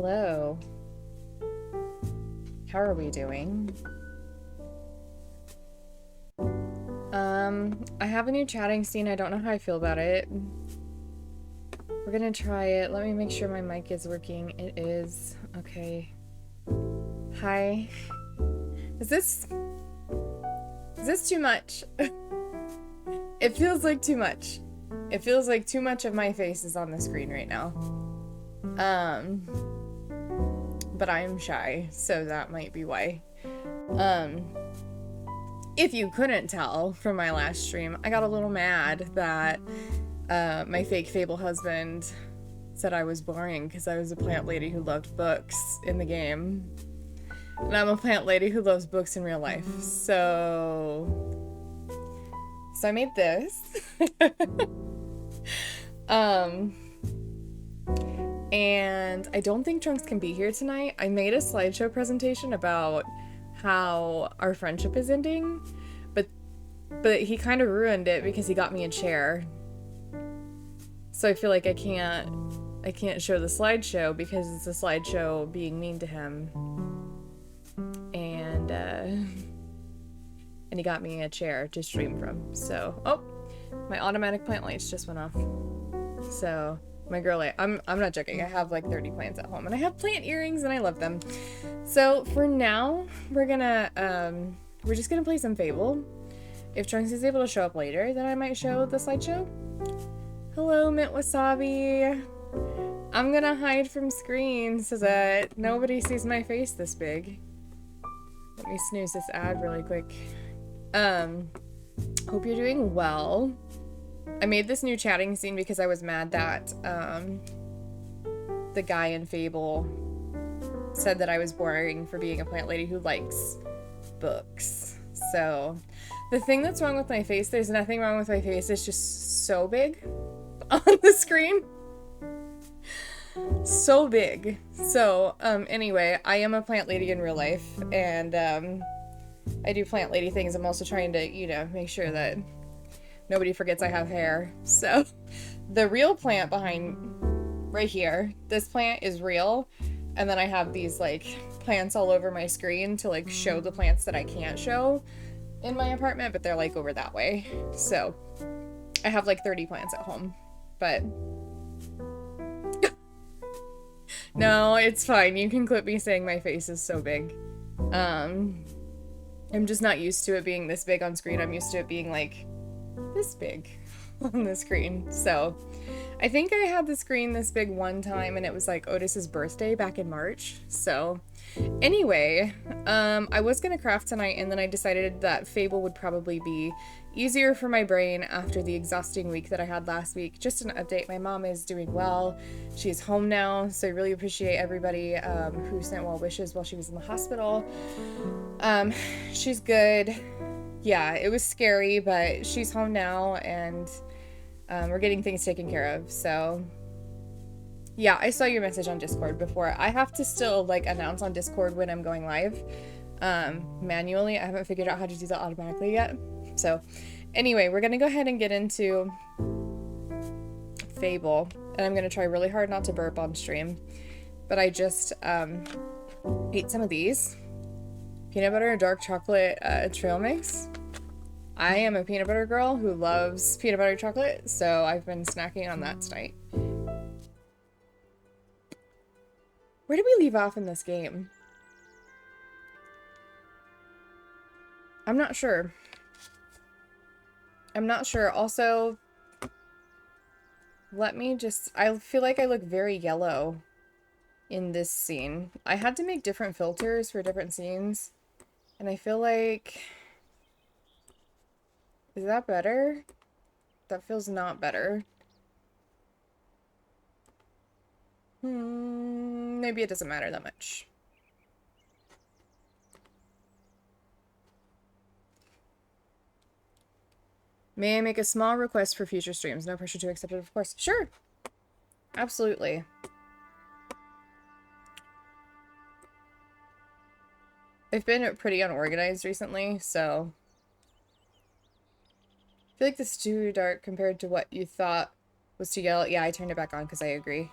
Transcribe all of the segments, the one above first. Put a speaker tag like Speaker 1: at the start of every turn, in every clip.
Speaker 1: Hello. How are we doing? I have a new chatting scene. I don't know how I feel about it. We're gonna try it. Let me make sure my mic is working. It is. Okay. Hi. Is this too much? It feels like too much. It feels like too much of my face is on the screen right now. But I'm shy, so that might be why. If you couldn't tell from my last stream, I got a little mad that my fake Fable husband said I was boring because I was a plant lady who loved books in the game. And I'm a plant lady who loves books in real life. So I made this. And I don't think Trunks can be here tonight. I made a slideshow presentation about how our friendship is ending, but he kind of ruined it because he got me a chair. So I feel like I can't show the slideshow because it's a slideshow being mean to him. And he got me a chair to stream from. So, oh, my automatic plant lights just went off. So, my girl light, I'm not joking. I have like 30 plants at home and I have plant earrings and I love them. So, for now, we're just gonna play some Fable. If Trunks is able to show up later, then I might show the slideshow. Hello, Mint Wasabi. I'm gonna hide from screen so that nobody sees my face this big. Let me snooze this ad really quick. Hope you're doing well. I made this new chatting scene because I was mad that, the guy in Fable said that I was boring for being a plant lady who likes books. So, the thing that's wrong with my face, there's nothing wrong with my face, it's just so big on the screen. So big. So, anyway, I am a plant lady in real life, and, I do plant lady things. I'm also trying to, you know, make sure that nobody forgets I have hair. So, the real plant behind, right here, this plant is real, and then I have these, like, plants all over my screen to, like, show the plants that I can't show in my apartment, but they're, like, over that way. So, I have, like, 30 plants at home, but no, it's fine. You can clip me saying my face is so big. I'm just not used to it being this big on screen. I'm used to it being like this big on the screen. So I think I had the screen this big one time and it was like Otis's birthday back in March. So anyway, I was gonna craft tonight and then I decided that Fable would probably be easier for my brain after the exhausting week that I had last week. Just an update, my mom is doing well. She's home now, so I really appreciate everybody who sent well wishes while she was in the hospital. She's good. Yeah, it was scary, but she's home now and we're getting things taken care of. So yeah, I saw your message on Discord before. I have to still like announce on Discord when I'm going live manually. I haven't figured out how to do that automatically yet. So anyway, we're gonna go ahead and get into Fable, and I'm gonna try really hard not to burp on stream, but I just ate some of these peanut butter and dark chocolate trail mix. I am a peanut butter girl who loves peanut butter chocolate, so I've been snacking on that tonight. Where did we leave off in this game? I'm not sure. Also, let me just... I feel like I look very yellow in this scene. I had to make different filters for different scenes, and I feel like... Is that better? That feels not better. Maybe it doesn't matter that much. May I make a small request for future streams? No pressure to accept it, of course. Sure. Absolutely. I've been pretty unorganized recently, so... I feel like this is too dark compared to what you thought was too yellow. Yeah, I turned it back on because I agree.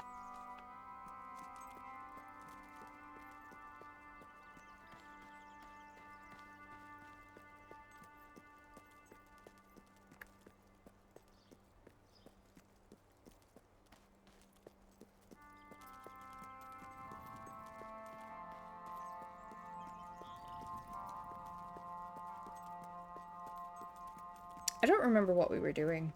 Speaker 1: I don't remember what we were doing.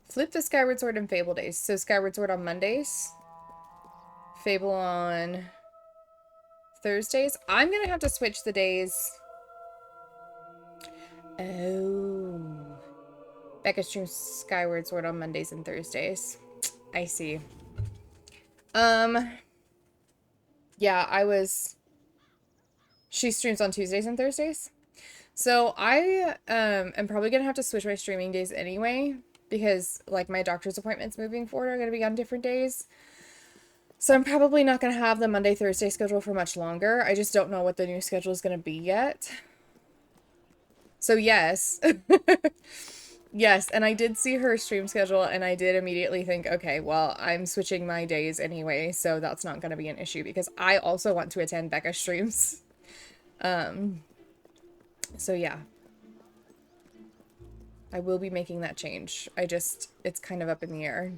Speaker 1: Flip the Skyward Sword and Fable days. So Skyward Sword on Mondays. Fable on Thursdays. I'm gonna have to switch the days. Oh. Becca streams Skyward Sword on Mondays and Thursdays. I see. Yeah, she streams on Tuesdays and Thursdays. So I am probably gonna have to switch my streaming days anyway, because like my doctor's appointments moving forward are gonna be on different days. So I'm probably not gonna have the Monday, Thursday schedule for much longer. I just don't know what the new schedule is gonna be yet. So yes. Yes, and I did see her stream schedule, and I did immediately think, okay, well, I'm switching my days anyway, so that's not going to be an issue, because I also want to attend Becca's streams. So yeah. I will be making that change. It's kind of up in the air.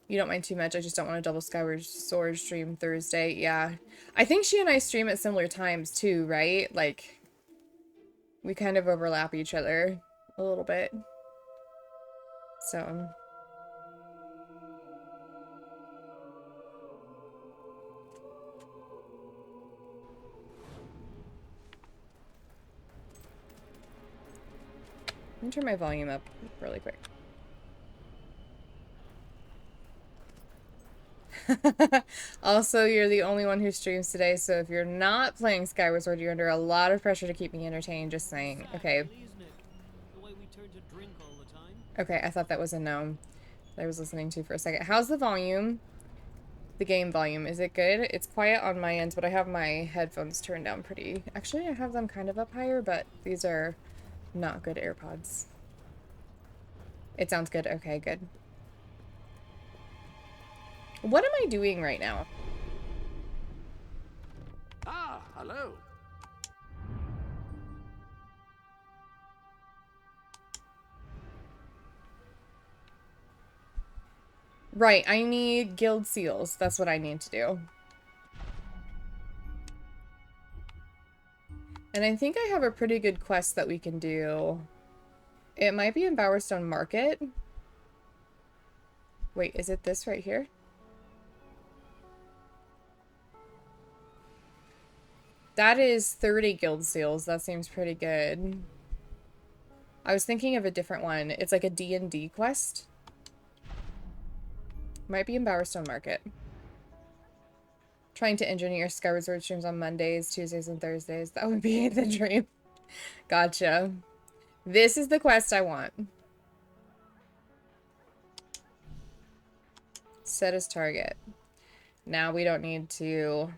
Speaker 1: You don't mind too much, I just don't want to double Skyward Sword stream Thursday. Yeah. I think she and I stream at similar times, too, right? Like... we kind of overlap each other a little bit. So. Let me turn my volume up really quick. Also, you're the only one who streams today, so if you're not playing Skyward Sword, you're under a lot of pressure to keep me entertained, just saying. Okay. Okay, I thought that was a gnome that I was listening to for a second. How's the volume? The game volume, is it good? It's quiet on my end, but I have my headphones turned down pretty. Actually, I have them kind of up higher, but these are not good AirPods. It sounds good. Okay, good. What am I doing right now?
Speaker 2: Ah, hello.
Speaker 1: Right, I need guild seals. That's what I need to do. And I think I have a pretty good quest that we can do. It might be in Bowerstone Market. Wait, is it this right here? That is 30 guild seals. That seems pretty good. I was thinking of a different one. It's like a D&D quest. Might be in Bowerstone Market. Trying to engineer Skyward Sword streams on Mondays, Tuesdays, and Thursdays. That would be the dream. Gotcha. This is the quest I want. Set as target. Now we don't need to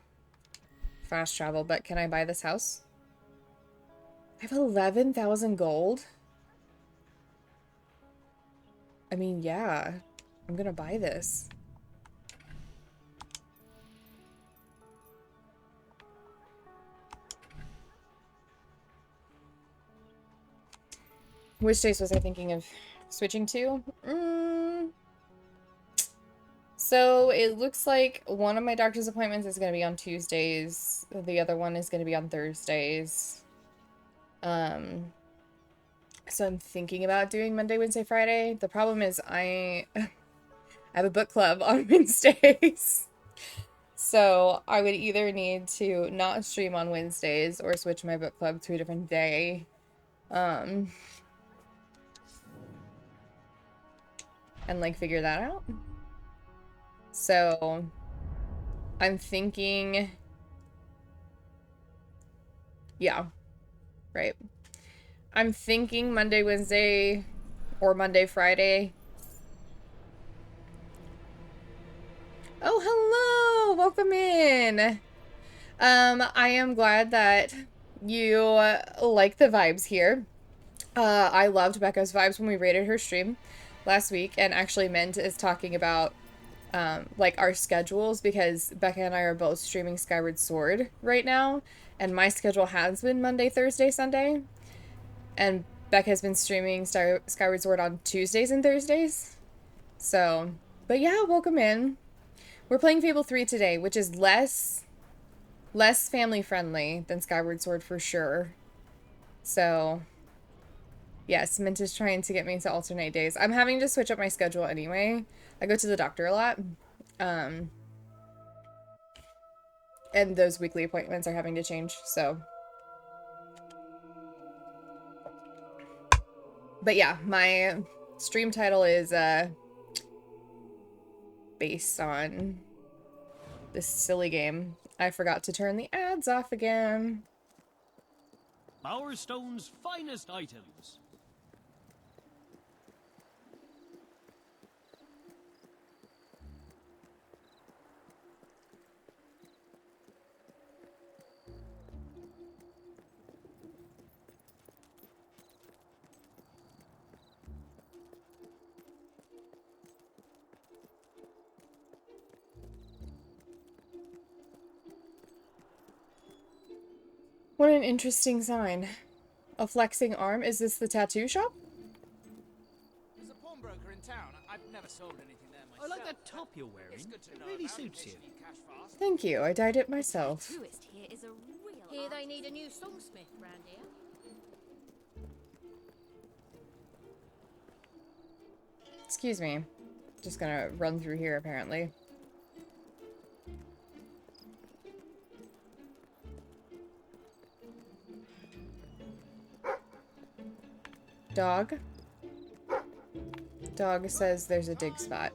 Speaker 1: fast travel, but can I buy this house? I have 11,000 gold. I mean, yeah. I'm gonna buy this. Which days was I thinking of switching to? So it looks like one of my doctor's appointments is going to be on Tuesdays. The other one is going to be on Thursdays. So I'm thinking about doing Monday, Wednesday, Friday. The problem is I have a book club on Wednesdays. So I would either need to not stream on Wednesdays or switch my book club to a different day. And like figure that out. So I'm thinking, yeah, right. I'm thinking Monday, Wednesday, or Monday, Friday. Oh, hello! Welcome in! I am glad that you like the vibes here. I loved Becca's vibes when we rated her stream last week, and actually Mint is talking about like our schedules, because Becca and I are both streaming Skyward Sword right now, and my schedule has been Monday, Thursday, Sunday, and Becca has been streaming Skyward Sword on Tuesdays and Thursdays. So, but yeah, welcome in. We're playing Fable 3 today, which is less less family friendly than Skyward Sword for sure. So, yes, Mint is trying to get me to alternate days. I'm having to switch up my schedule anyway. I go to the doctor a lot. And those weekly appointments are having to change, so. But yeah, my stream title is based on this silly game. I forgot to turn the ads off again.
Speaker 3: Bowerstone's finest items.
Speaker 1: What an interesting sign. A flexing arm? Is this the tattoo shop?
Speaker 4: There's a pawnbroker in town. I've never sold anything there myself.
Speaker 3: I like that top you're wearing. It really suits you.
Speaker 1: Thank you. I dyed it myself.
Speaker 5: Truest here is a real. Here they need a new songsmith round here.
Speaker 1: Excuse me. Just gonna run through here, apparently. Dog. Dog says there's a dig spot.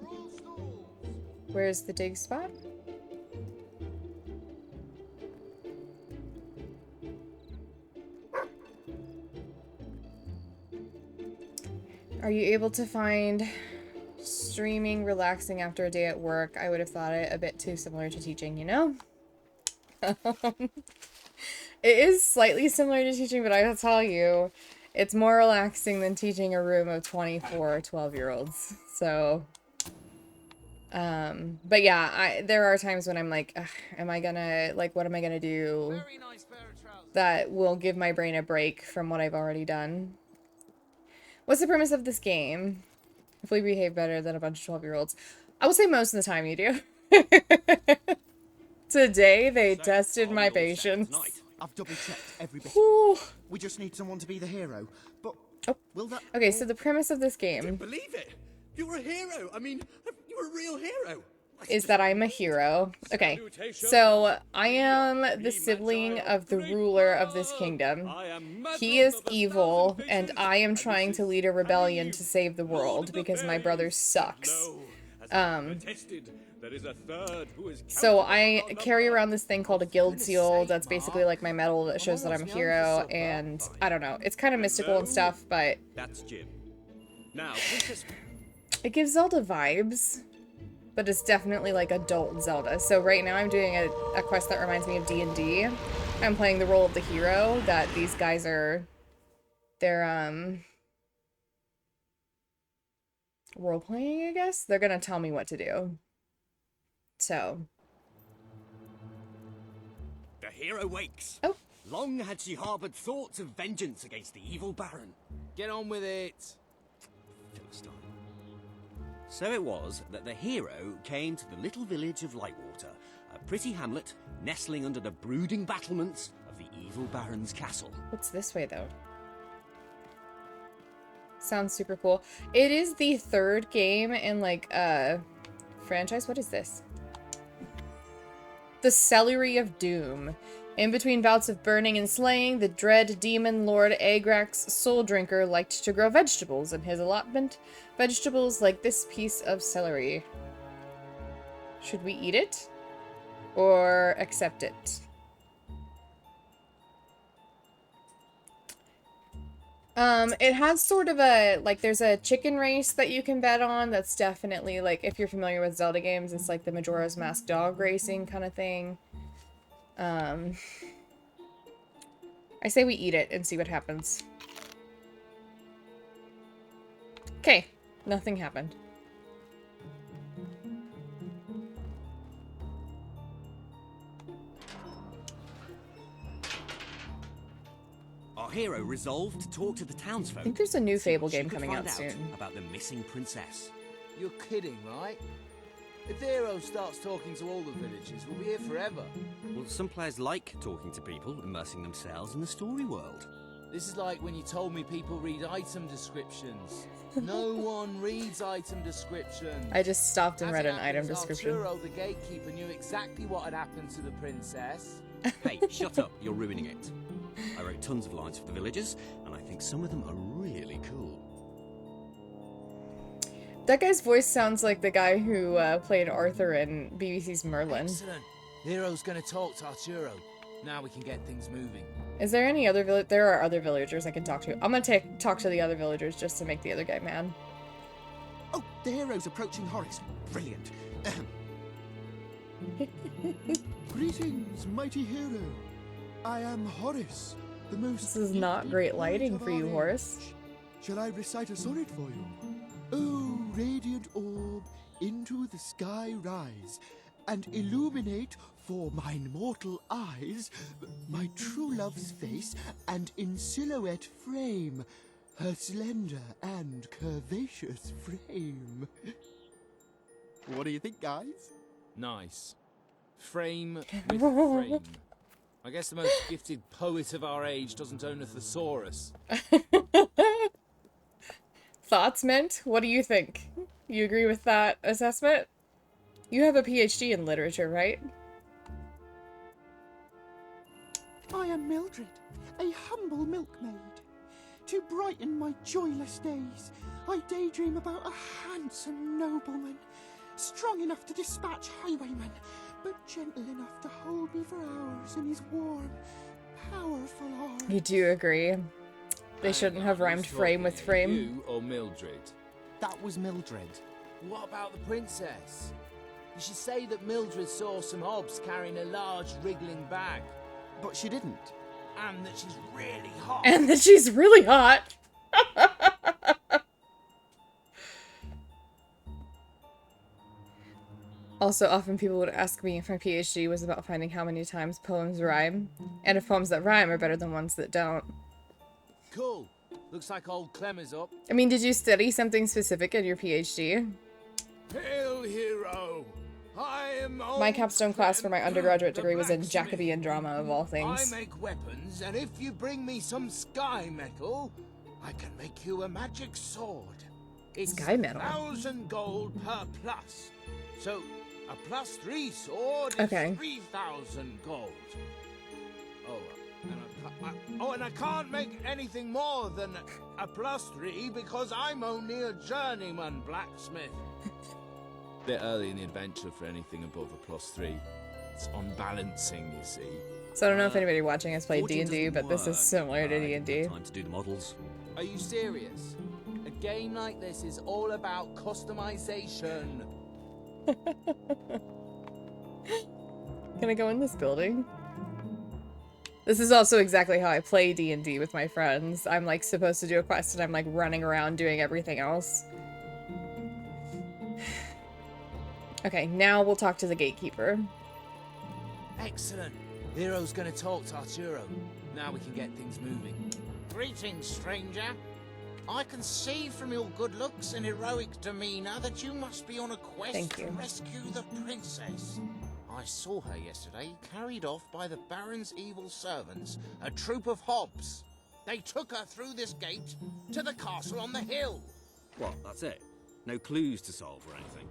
Speaker 1: Where's the dig spot? Are you able to find streaming relaxing after a day at work? I would have thought it a bit too similar to teaching, you know? It is slightly similar to teaching, but I will tell you, it's more relaxing than teaching a room of 24 12-year-olds. So, but yeah, there are times when I'm like, am I gonna, like, what am I gonna do that will give my brain a break from what I've already done? What's the premise of this game? If we behave better than a bunch of 12-year-olds. I would say most of the time you do. Today, they tested my patience.
Speaker 6: I've double-checked every bit. We just need someone to be the hero. But will that...
Speaker 1: Okay, so the premise of this game...
Speaker 2: I don't believe it! You're a hero! I mean, you're a real hero!
Speaker 1: Is that I'm a hero. Okay, so I am the sibling of the ruler of this kingdom. He is evil, and I am trying to lead a rebellion to save the world because my brother sucks. So I carry around this thing called a guild seal that's basically like my medal that shows that I'm a hero, and I don't know, it's kind of mystical and stuff, but
Speaker 2: That's Jim. Now,
Speaker 1: it gives Zelda vibes. But it's definitely like adult Zelda. So right now I'm doing a quest that reminds me of D&D. I'm playing the role of the hero that these guys are... They're, role-playing, I guess? They're gonna tell me what to do. So...
Speaker 7: The hero wakes.
Speaker 1: Oh.
Speaker 7: Long had she harbored thoughts of vengeance against the evil Baron.
Speaker 4: Get on with it.
Speaker 7: Philistine. So it was that the hero came to the little village of Lightwater, a pretty hamlet nestling under the brooding battlements of the evil Baron's castle.
Speaker 1: What's this way, though? Sounds super cool. It is the third game in, like, franchise. What is this? The Celery of Doom. In between bouts of burning and slaying, the dread demon Lord Agrax, Soul Drinker, liked to grow vegetables in his allotment. Vegetables like this piece of celery. Should we eat it? Or accept it? It has sort of a, like, there's a chicken race that you can bet on that's definitely, like, if you're familiar with Zelda games, it's like the Majora's Mask dog racing kind of thing. I say we eat it and see what happens. Okay, nothing happened.
Speaker 7: Our hero resolved to talk to the townsfolk.
Speaker 1: I think there's a new
Speaker 7: see
Speaker 1: Fable
Speaker 7: what she
Speaker 1: game
Speaker 7: could
Speaker 1: coming
Speaker 7: find
Speaker 1: out soon.
Speaker 7: about the missing princess.
Speaker 4: You're kidding, right? If the hero starts talking to all the villagers, we'll be here forever.
Speaker 7: Well, some players like talking to people, immersing themselves in the story world.
Speaker 4: This is like when you told me people read item descriptions. No one reads item descriptions.
Speaker 1: I just stopped and
Speaker 4: As
Speaker 1: read
Speaker 4: it
Speaker 1: an item
Speaker 4: happens,
Speaker 1: description.
Speaker 4: Arturo, the gatekeeper, knew exactly what had happened to the princess.
Speaker 7: Hey, shut up, you're ruining it. I wrote tons of lines for the villagers, and I think some of them are really cool.
Speaker 1: That guy's voice sounds like the guy who played Arthur in BBC's Merlin.
Speaker 4: Excellent. The hero's gonna talk to Arturo. Now we can get things moving.
Speaker 1: Is there any other there are other villagers I can talk to. I'm gonna talk to the other villagers just to make the other guy mad.
Speaker 6: Oh, the hero's approaching Horace. Brilliant. Greetings, mighty hero. I am Horace, the most...
Speaker 1: This is not great lighting for you, Horace.
Speaker 6: Shall I recite a sonnet for you? Oh, radiant orb, into the sky rise, and illuminate for mine mortal eyes my true love's face, and in silhouette frame her slender and curvaceous frame. What do you think, guys?
Speaker 4: Nice. Frame with frame. I guess the most gifted poet of our age doesn't own a thesaurus.
Speaker 1: Thoughts, Mint? What do you think? You agree with that assessment? You have a PhD in literature, right?
Speaker 6: I am Mildred, a humble milkmaid. To brighten my joyless days, I daydream about a handsome nobleman, strong enough to dispatch highwaymen, but gentle enough to hold me for hours in his warm, powerful arms.
Speaker 1: You do agree. They shouldn't have rhymed frame with frame.
Speaker 4: You or Mildred?
Speaker 6: That was Mildred.
Speaker 4: What about the princess? You should say that Mildred saw some hobs carrying a large wriggling bag.
Speaker 6: But she didn't.
Speaker 4: And that she's really hot.
Speaker 1: And that she's really hot. Also, often people would ask me if my PhD was about finding how many times poems rhyme, and if poems that rhyme are better than ones that don't.
Speaker 4: Cool. Looks like old Clem is up.
Speaker 1: I mean, did you study something specific in your PhD?
Speaker 4: Hail, hero! I am
Speaker 1: My capstone class for my undergraduate degree was in Jacobean drama, of all
Speaker 4: I
Speaker 1: things.
Speaker 4: make weapons, and if you bring me some sky metal, I can make you a magic sword. It's
Speaker 1: Sky metal?
Speaker 4: 1,000 gold per plus. So, a +3 sword is
Speaker 1: Okay.
Speaker 4: 3,000 gold. And I can't make anything more than a +3 because I'm only a journeyman blacksmith. Bit early in the adventure for anything above a +3. It's unbalancing, you see.
Speaker 1: So I don't know if anybody watching has played
Speaker 7: Fortune
Speaker 1: D&D,
Speaker 7: doesn't
Speaker 1: but this is
Speaker 7: work.
Speaker 1: similar to
Speaker 7: I didn't
Speaker 1: D&D.
Speaker 7: have time to do the models.
Speaker 4: Are you serious? A game like this is all about customization.
Speaker 1: Can I go in this building? This is also exactly how I play D&D with my friends. I'm like supposed to do a quest and I'm like running around doing everything else. Okay, now we'll talk to the gatekeeper.
Speaker 4: Excellent. Hero's gonna talk to Arturo. Now we can get things moving.
Speaker 8: Greetings, stranger. I can see from your good looks and heroic demeanor that you must be on a quest
Speaker 1: Thank
Speaker 8: to
Speaker 1: you.
Speaker 8: rescue the princess. I saw her yesterday, carried off by the Baron's evil servants, a troop of hobs. They took her through this gate to the castle on the hill.
Speaker 7: What, that's it? No clues to solve or anything?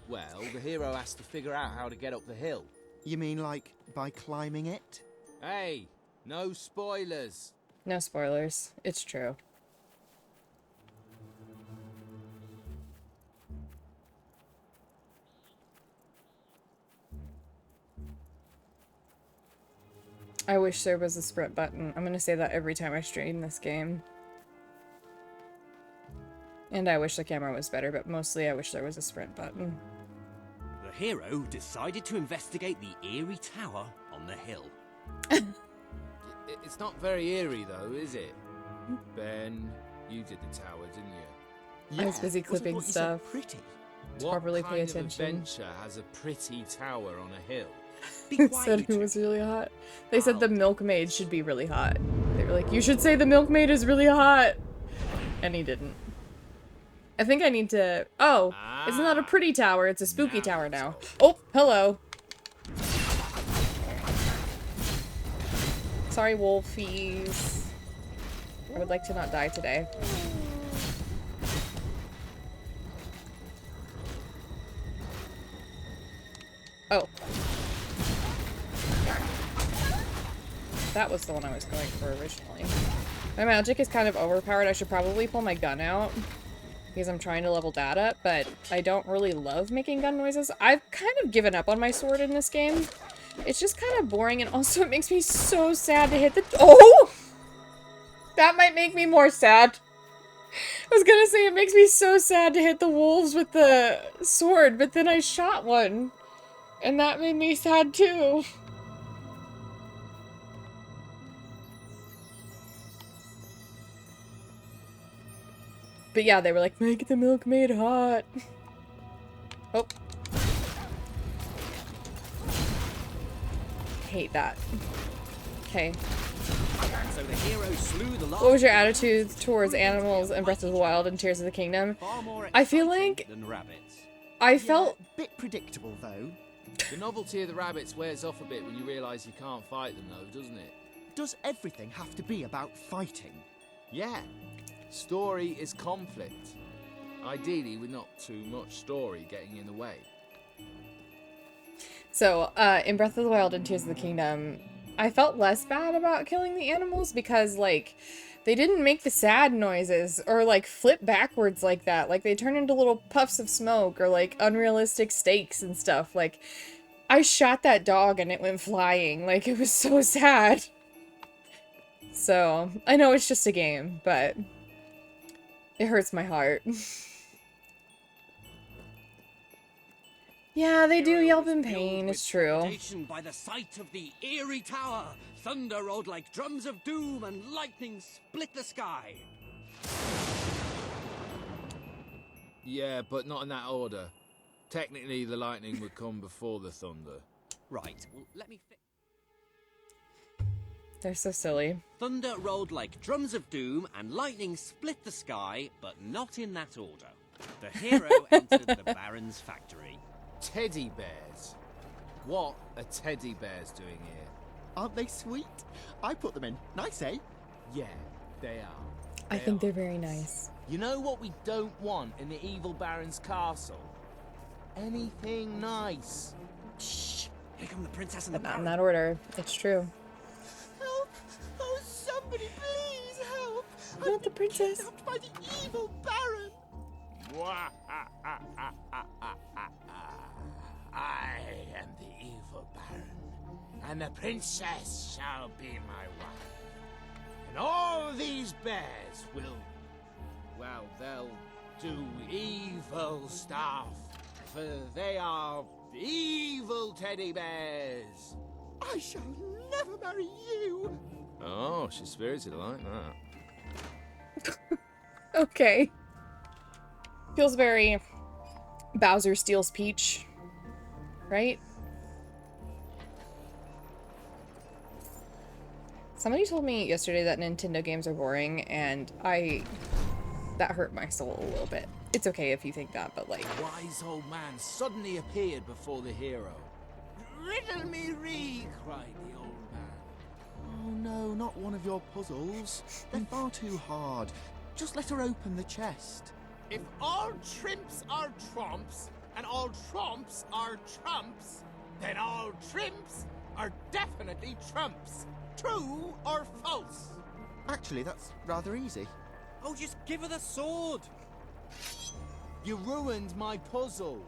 Speaker 4: Well, the hero has to figure out how to get up the hill.
Speaker 6: You mean like by climbing it?
Speaker 4: Hey, no spoilers.
Speaker 1: No spoilers. It's true. I wish there was a sprint button. I'm gonna say that every time I stream this game. And I wish the camera was better, but mostly I wish there was a sprint button.
Speaker 7: The hero decided to investigate the eerie tower on the hill.
Speaker 4: It's not very eerie, though, is it? Ben, you did the tower, didn't you?
Speaker 1: I was busy
Speaker 6: wasn't
Speaker 1: clipping
Speaker 6: what you said
Speaker 1: stuff.
Speaker 6: pretty?
Speaker 4: What
Speaker 1: Properly
Speaker 4: kind
Speaker 1: pay
Speaker 4: of
Speaker 1: attention.
Speaker 4: adventure has a pretty tower on a hill?
Speaker 7: Be
Speaker 1: Said
Speaker 7: quiet.
Speaker 1: who was really hot. They said the milkmaid should be really hot. They were like, you should say the milkmaid is really hot. And he didn't. I think I need to... Oh, it's not a pretty tower, it's a spooky tower now. Oh, hello. Sorry, wolfies. I would like to not die today. Oh. That was the one I was going for originally. My magic is kind of overpowered. I should probably pull my gun out because I'm trying to level that up, but I don't really love making gun noises. I've kind of given up on my sword in this game. It's just kind of boring, and also it makes me so sad to hit the— Oh! That might make me more sad. I was gonna say it makes me so sad to hit the wolves with the sword, but then I shot one. And that made me sad too. But yeah, they were like, make the milkmaid hot. Oh. Hate that. Okay.
Speaker 7: So the hero slew the last
Speaker 1: What was your attitude towards animals in Breath of the Wild and Tears of the Kingdom?
Speaker 7: far more
Speaker 1: I feel
Speaker 7: exciting
Speaker 1: like
Speaker 7: than rabbits.
Speaker 1: I felt...
Speaker 6: Bit predictable, though.
Speaker 4: The novelty of the rabbits wears off a bit when you realise you can't fight them, though, doesn't it?
Speaker 6: Does everything have to be about fighting?
Speaker 4: Yeah. Story is conflict. Ideally, with not too much story getting in the way.
Speaker 1: So, in Breath of the Wild and Tears of the Kingdom, I felt less bad about killing the animals because, like, they didn't make the sad noises or, like, flip backwards like that. Like, they turn into little puffs of smoke or, like, unrealistic stakes and stuff. Like, I shot that dog and it went flying. Like, it was so sad. So, I know it's just a game, but it hurts my heart. Yeah, they do yelp in pain, it's true.
Speaker 7: By the sight of the eerie tower, thunder rolled like drums of doom, and lightning split the sky.
Speaker 4: Yeah, but not in that order. Technically, the lightning would come before the thunder.
Speaker 7: Right, well, let me fix.
Speaker 1: They're so silly.
Speaker 7: Thunder rolled like drums of doom, and lightning split the sky, but not in that order. The hero entered the Baron's factory.
Speaker 4: Teddy bears. What are teddy bears doing here?
Speaker 6: Aren't they sweet? I put them in. Nice, eh?
Speaker 4: Yeah, they are.
Speaker 1: I think they're very nice.
Speaker 4: You know what we don't want in the evil Baron's castle? Anything nice.
Speaker 7: Shh! Here come the princess and the
Speaker 1: But not
Speaker 7: Baron.
Speaker 1: in that order. It's true.
Speaker 6: Help! Oh, somebody please help!
Speaker 1: Not the princess.
Speaker 6: Kidnapped by the evil Baron!
Speaker 8: I am the evil Baron, and the princess shall be my wife. And all these bears will, well, they'll do evil stuff, for they are evil teddy bears.
Speaker 6: I shall never marry you!
Speaker 4: Oh, she's spirited like that.
Speaker 1: Okay. Feels very Bowser steals Peach, right? Somebody told me yesterday that Nintendo games are boring, and that hurt my soul a little bit. It's okay if you think that, but like...
Speaker 4: A wise old man suddenly appeared before the hero. Riddle me ree, cried the old man.
Speaker 6: Oh no, not one of your puzzles. They're far too hard. Just let her open the chest.
Speaker 8: If all trimps are trumps, and all trumps are trumps, then all trimps are definitely trumps. True or false?
Speaker 6: Actually, that's rather easy.
Speaker 7: Oh, just give her the sword!
Speaker 4: You ruined my puzzle.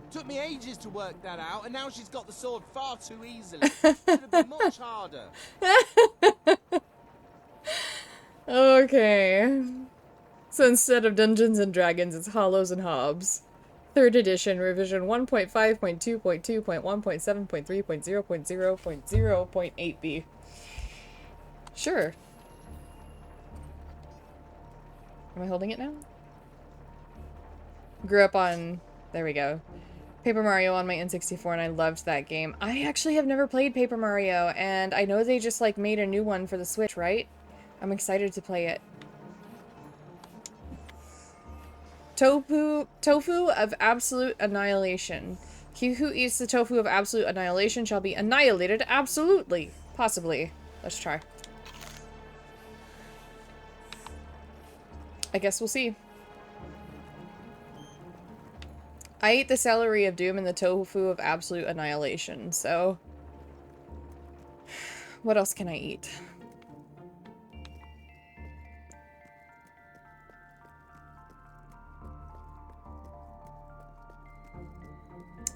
Speaker 4: Took me ages to work that out, and now she's got the sword far too easily. Should have been much harder.
Speaker 1: Okay. So instead of Dungeons and Dragons, it's Hollows and Hobbs. 3rd edition, revision 1.5.2.2.1.7.3.0.0.0.8b. Sure. Am I holding it now? Grew up on... There we go. Paper Mario on my N64, and I loved that game. I actually have never played Paper Mario, and I know they just, like, made a new one for the Switch, right? I'm excited to play it. Tofu of absolute annihilation. He who eats the tofu of absolute annihilation shall be annihilated absolutely. Possibly. Let's try. I guess we'll see. I ate the celery of doom and the tofu of absolute annihilation, so... What else can I eat?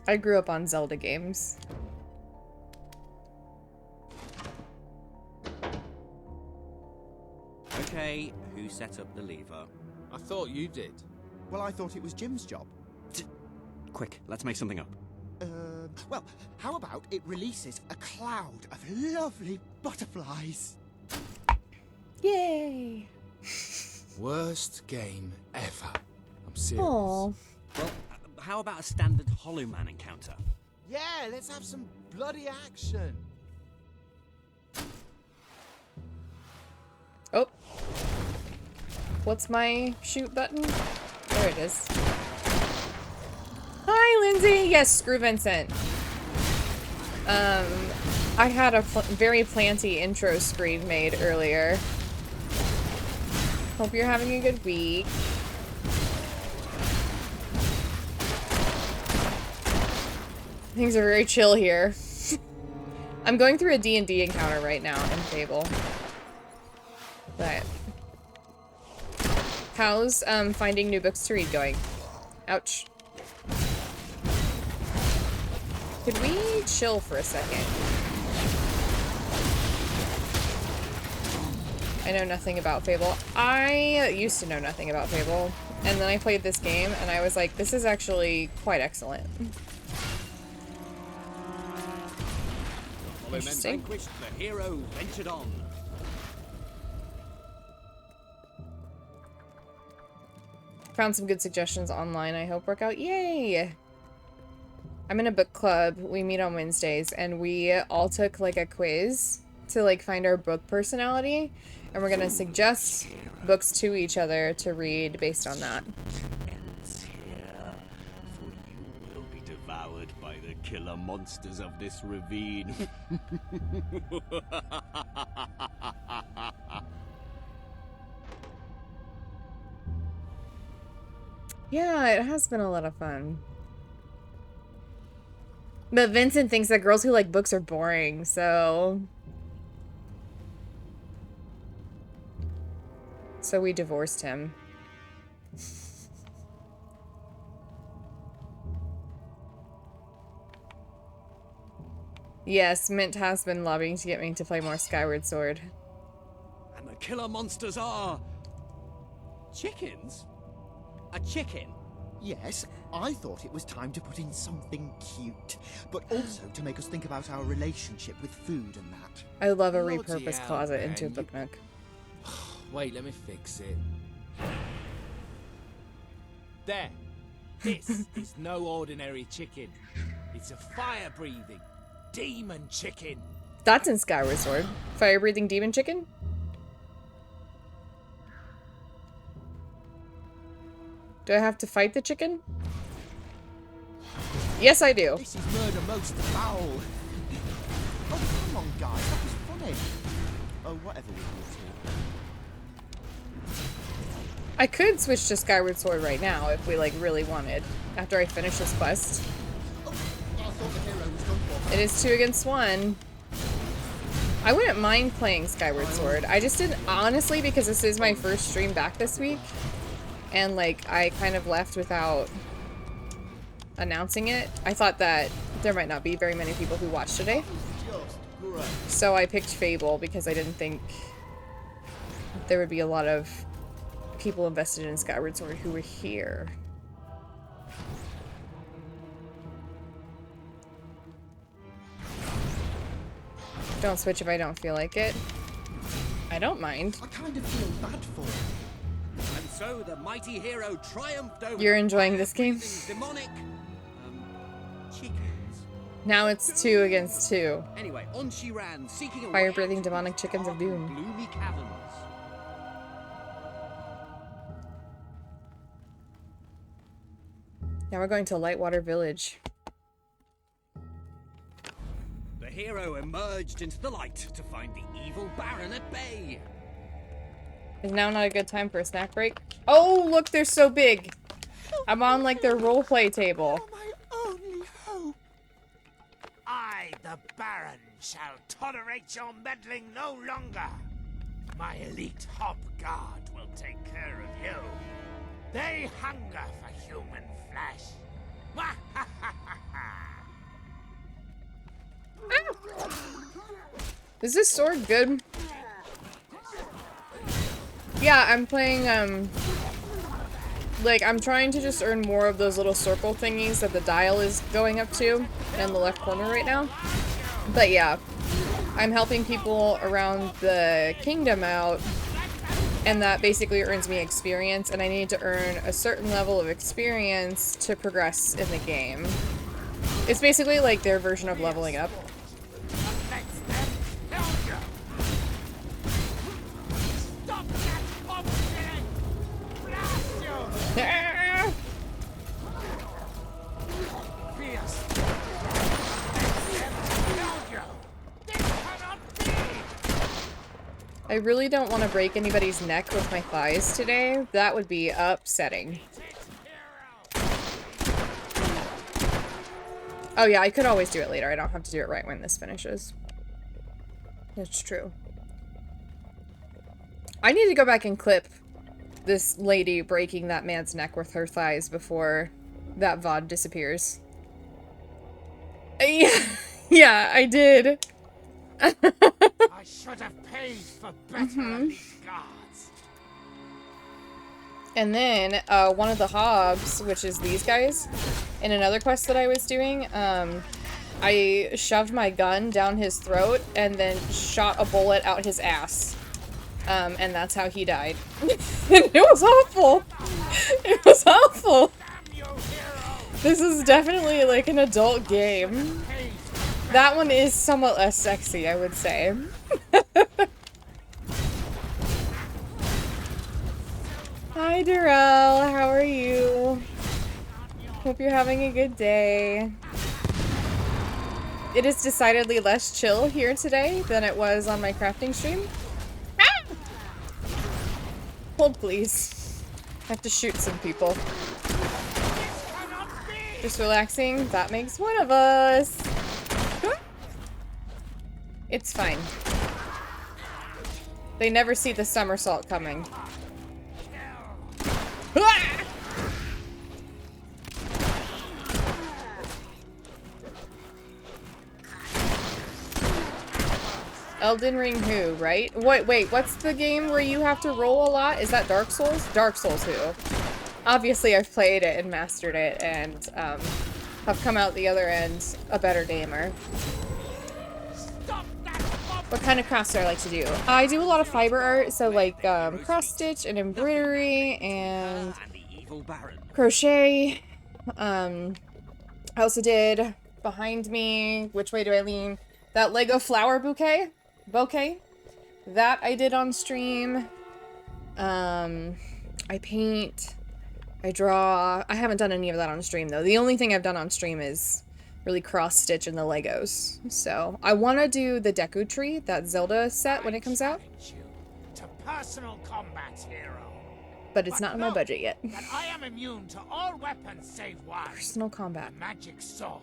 Speaker 1: I grew up on Zelda games.
Speaker 7: Okay, who set up the lever?
Speaker 4: I thought you did.
Speaker 6: Well, I thought it was Jim's job.
Speaker 7: Quick, let's make something up.
Speaker 6: Well, how about it releases a cloud of lovely butterflies?
Speaker 1: Yay!
Speaker 4: Worst game ever. I'm serious.
Speaker 1: Aww.
Speaker 7: Well, how about a standard Hollow Man encounter?
Speaker 4: Yeah, let's have some bloody action.
Speaker 1: Oh. What's my shoot button? There it is. Hi, Lindsay! Yes, screw Vincent. I had a very planty intro screen made earlier. Hope you're having a good week. Things are very chill here. I'm going through a D&D encounter right now in Fable. But how's finding new books to read going? Ouch. Could we chill for a second? I know nothing about Fable. I used to know nothing about Fable, and then I played this game and I was like, this is actually quite excellent.
Speaker 7: Hollow Men vanquished, the hero ventured on.
Speaker 1: Found some good suggestions online, I hope work out. Yay! I'm in a book club. We meet on Wednesdays, and we all took like a quiz to like find our book personality, and we're gonna suggest books to each other to read based on that.
Speaker 7: Ends here, for you will be devoured by the killer monsters of this ravine.
Speaker 1: Yeah, it has been a lot of fun. But Vincent thinks that girls who like books are boring, so... So we divorced him. Yes, Mint has been lobbying to get me to play more Skyward Sword.
Speaker 7: And the killer monsters are... chickens? A chicken?
Speaker 6: Yes, I thought it was time to put in something cute, but also to make us think about our relationship with food and that.
Speaker 1: I love a
Speaker 4: Bloody
Speaker 1: repurposed
Speaker 4: hell,
Speaker 1: closet
Speaker 4: man,
Speaker 1: into a
Speaker 4: you-
Speaker 1: book nook.
Speaker 4: Wait, let me fix it. There. This is no ordinary chicken. It's a fire-breathing demon chicken.
Speaker 1: That's in Skyward Sword. Fire-breathing demon chicken? Do I have to fight the chicken? Yes, I do.
Speaker 6: This is murder most foul. Oh, come on, guys, that was funny. Oh, whatever we do.
Speaker 1: I could switch to Skyward Sword right now if we, like, really wanted. After I finish this quest.
Speaker 6: Oh, I thought the hero was done for.
Speaker 1: It is 2 against 1. I wouldn't mind playing Skyward Sword. I just didn't, honestly, because this is my first stream back this week. And, like, I kind of left without announcing it. I thought that there might not be very many people who watched today.
Speaker 6: Just great.
Speaker 1: So I picked Fable because I didn't think there would be a lot of people invested in Skyward Sword who were here. Don't switch if I don't feel like it. I don't mind.
Speaker 6: I kind of feel bad for him.
Speaker 7: And so the mighty hero triumphed over
Speaker 1: You're
Speaker 7: the
Speaker 1: enjoying this game?
Speaker 7: fire-breathing demonic chickens.
Speaker 1: Now it's 2 against 2.
Speaker 7: Anyway, on she ran, seeking a way
Speaker 1: Fire-breathing
Speaker 7: out
Speaker 1: demonic
Speaker 7: of
Speaker 1: chickens of
Speaker 7: dark,
Speaker 1: doom.
Speaker 7: gloomy caverns.
Speaker 1: Now we're going to Lightwater Village.
Speaker 7: The hero emerged into the light to find the evil Baron at bay.
Speaker 1: Is now not a good time for a snack break? Oh, look, they're so big. I'm on, like, their roleplay table.
Speaker 6: My only hope.
Speaker 8: I, the Baron, shall tolerate your meddling no longer. My elite Hob Guard will take care of you. They hunger for human flesh.
Speaker 1: Is this sword good? Yeah, I'm playing, like, I'm trying to just earn more of those little circle thingies that the dial is going up to in the left corner right now. But yeah, I'm helping people around the kingdom out, and that basically earns me experience, and I need to earn a certain level of experience to progress in the game. It's basically like their version of leveling up. I really don't want to break anybody's neck with my thighs today. That would be upsetting. Oh yeah, I could always do it later. I don't have to do it right when this finishes. That's true. I need to go back and clip this lady breaking that man's neck with her thighs before that VOD disappears. Yeah, I did.
Speaker 8: I should have paid for better elite guards.
Speaker 1: And then, one of the hobs, which is these guys, in another quest that I was doing, I shoved my gun down his throat and then shot a bullet out his ass. And that's how he died. It was awful! It was awful! This is definitely like an adult game. That one is somewhat less sexy, I would say. Hi, Darrell. How are you? Hope you're having a good day. It is decidedly less chill here today than it was on my crafting stream. Ah! Hold, please. I have to shoot some people. Just relaxing. That makes one of us. It's fine. They never see the somersault coming. Elden Ring who, right? Wait, what's the game where you have to roll a lot? Is that Dark Souls? Dark Souls who? Obviously I've played it and mastered it and have come out the other end a better gamer. What kind of crafts do I like to do? I do a lot of fiber art, so like cross-stitch and embroidery and crochet. I also did behind me, which way do I lean? That Lego flower bouquet. That I did on stream. I paint. I draw. I haven't done any of that on stream though. The only thing I've done on stream is really cross-stitch in the Legos. So I want to do the Deku Tree, that Zelda set when it comes out.
Speaker 8: To personal combat, hero.
Speaker 1: But it's not in my budget yet.
Speaker 8: That I am immune to all weapons save one.
Speaker 1: Personal combat.
Speaker 8: The magic sword.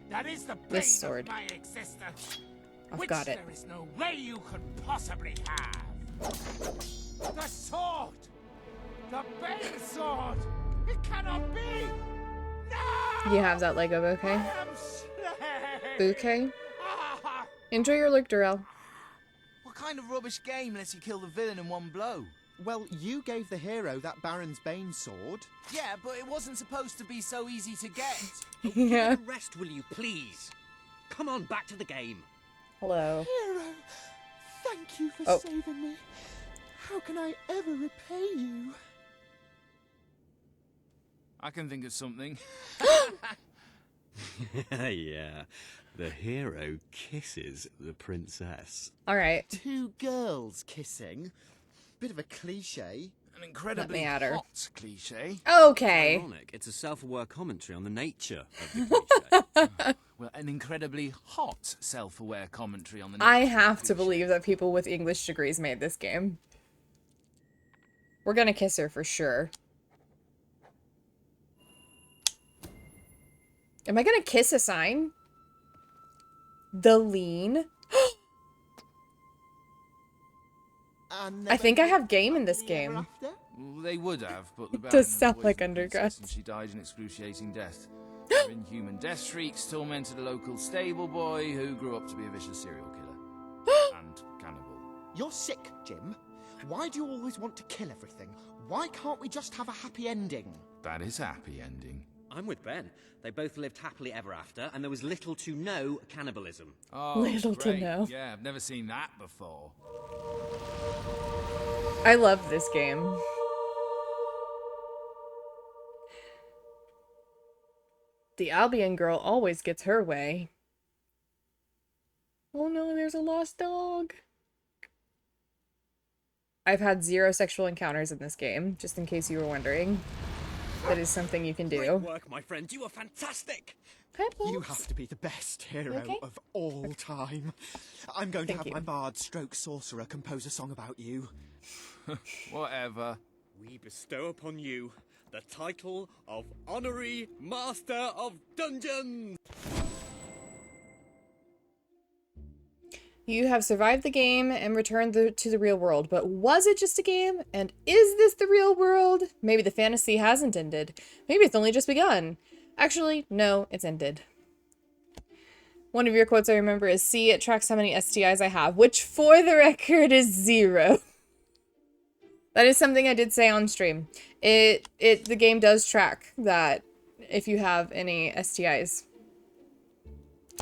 Speaker 8: That is the bane
Speaker 1: This sword.
Speaker 8: of my existence.
Speaker 1: I've got it.
Speaker 8: There is no way you could possibly have. The sword. The bane sword. It cannot be. No!
Speaker 1: You have that Lego bouquet? Bouquet? Enjoy your look, Darrell.
Speaker 2: What kind of rubbish game lets you kill the villain in one blow?
Speaker 6: Well, you gave the hero that Baron's Bane sword.
Speaker 2: Yeah, but it wasn't supposed to be so easy to get.
Speaker 1: Yeah.
Speaker 7: Give it a rest, will you, please? Come on, back to the game.
Speaker 1: Hello.
Speaker 6: Hero, thank you for saving me. How can I ever repay you?
Speaker 4: I can think of something.
Speaker 7: Yeah, the hero kisses the princess.
Speaker 1: All right.
Speaker 6: Two girls kissing? Bit of a cliche.
Speaker 4: An incredibly
Speaker 1: add her.
Speaker 4: hot cliche.
Speaker 1: Okay.
Speaker 7: Ironic, it's a self-aware commentary on the nature of the cliche.
Speaker 4: Well, an incredibly hot self-aware commentary on the
Speaker 1: I
Speaker 4: nature of
Speaker 1: have
Speaker 4: the
Speaker 1: to
Speaker 4: cliche.
Speaker 1: believe that people with English degrees made this game. We're gonna kiss her for sure. Am I gonna kiss a sign? The lean? I think I have game in this game.
Speaker 4: Well, they would have, but the
Speaker 1: Does
Speaker 4: Baron
Speaker 1: sound like
Speaker 4: poisoned the princess
Speaker 1: Underground.
Speaker 4: and she died an excruciating death. Her inhuman death shrieks tormented a local stable boy who grew up to be a vicious serial killer. And cannibal.
Speaker 6: You're sick, Jim. Why do you always want to kill everything? Why can't we just have a happy ending?
Speaker 4: That is happy ending.
Speaker 7: I'm with Ben. They both lived happily ever after, and there was little to no cannibalism.
Speaker 4: Oh,
Speaker 1: Little to
Speaker 4: great.
Speaker 1: know.
Speaker 4: Yeah, I've never seen that before.
Speaker 1: I love this game. The Albion girl always gets her way. Oh no, there's a lost dog. I've had 0 sexual encounters in this game, just in case you were wondering. That is something you can
Speaker 7: Great
Speaker 1: do.
Speaker 7: work, my friend. You are fantastic.
Speaker 1: Hi,
Speaker 6: You
Speaker 1: Poops.
Speaker 6: have to be the best hero
Speaker 1: Okay.
Speaker 6: of all time. I'm going to
Speaker 1: Thank
Speaker 6: have
Speaker 1: you.
Speaker 6: my bard stroke sorcerer compose a song about you.
Speaker 4: Whatever.
Speaker 7: We bestow upon you the title of Honorary Master of Dungeons.
Speaker 1: You have survived the game and returned to the real world, but was it just a game? And is this the real world? Maybe the fantasy hasn't ended. Maybe it's only just begun. Actually, no, it's ended. One of your quotes I remember is, "See, it tracks how many STIs I have," which for the record is 0. That is something I did say on stream. The game does track that if you have any STIs.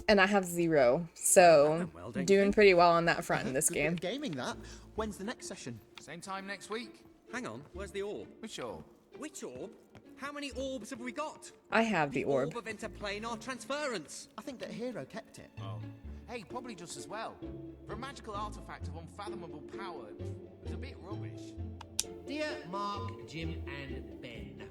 Speaker 1: And I have 0, so
Speaker 7: Well, don't you
Speaker 1: doing
Speaker 7: think?
Speaker 1: pretty well on that front in this
Speaker 6: Good bit
Speaker 1: game.
Speaker 6: of gaming, that. When's the next session?
Speaker 4: Same time next week.
Speaker 7: Hang on, where's the orb?
Speaker 4: Which all?
Speaker 7: Which orb? How many orbs have we got?
Speaker 1: I have the orb.
Speaker 7: of interplanar transference.
Speaker 6: I think that hero kept it.
Speaker 4: Oh.
Speaker 8: Hey, probably just as well. For a magical artifact of unfathomable power, it was a bit rubbish.
Speaker 9: Dear Mark, Jim, and Ben.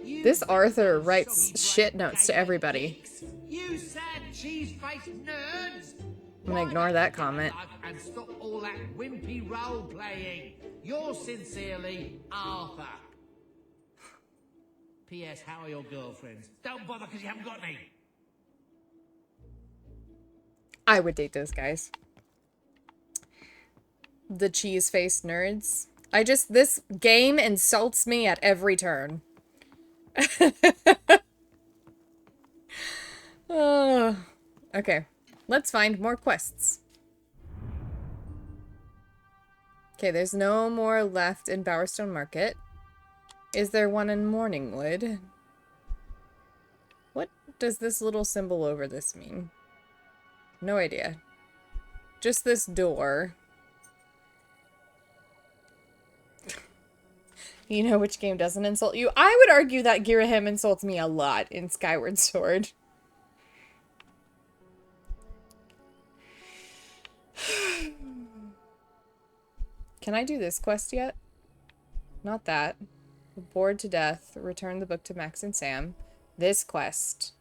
Speaker 9: You
Speaker 1: This Arthur
Speaker 9: soggy
Speaker 1: writes
Speaker 9: great
Speaker 1: shit notes to
Speaker 9: gamer
Speaker 1: everybody.
Speaker 9: geeks, you sad cheese-faced nerds.
Speaker 1: I'm gonna ignore that comment.
Speaker 9: And stop all that wimpy role-playing. Yours sincerely, Arthur. P.S. How are your girlfriends? Don't bother because you haven't got any.
Speaker 1: I would date those guys. The cheese-faced nerds. This game insults me at every turn. Okay, let's find more quests. Okay, there's no more left in Bowerstone Market. Is there one in Morningwood? What does this little symbol over this mean? No idea. Just this door. You know which game doesn't insult you? I would argue that Girahim insults me a lot in Skyward Sword. Can I do this quest yet? Not that. Bored to death. Return the book to Max and Sam. This quest.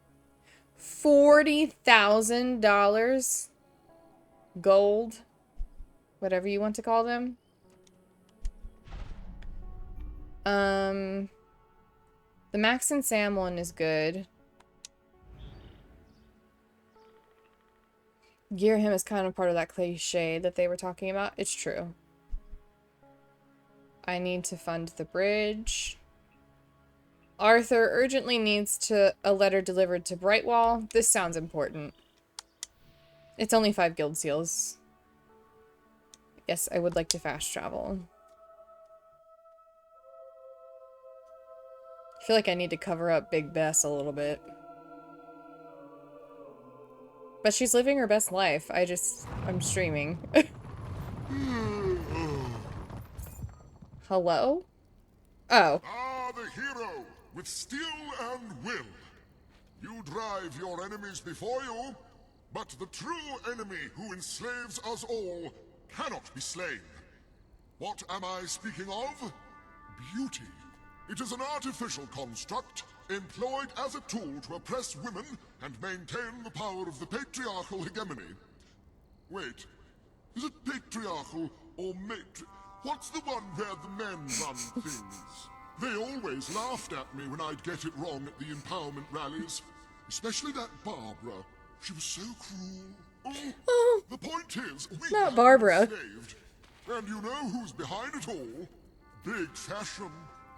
Speaker 1: $40,000 gold. Whatever you want to call them. The Max and Sam one is good. Girahim is kind of part of that cliche that they were talking about. It's true. I need to fund the bridge. Arthur urgently needs a letter delivered to Brightwall. This sounds important. It's only 5 guild seals. Yes, I would like to fast travel. I feel like I need to cover up Big Bess a little bit. But she's living her best life. I'm streaming. Hello? Oh.
Speaker 10: Ah, the hero, with skill and will. You drive your enemies before you, but the true enemy who enslaves us all cannot be slain. What am I speaking of? beauty. It is an artificial construct employed as a tool to oppress women and maintain the power of the patriarchal hegemony. Wait, is it patriarchal or What's the one where the men run things? They always laughed at me when I'd get it wrong at the empowerment rallies. Especially that Barbara. She was so cruel. Oh, the point is, we
Speaker 1: not Barbara.
Speaker 10: Enslaved. And you know who's behind it all? Big fashion.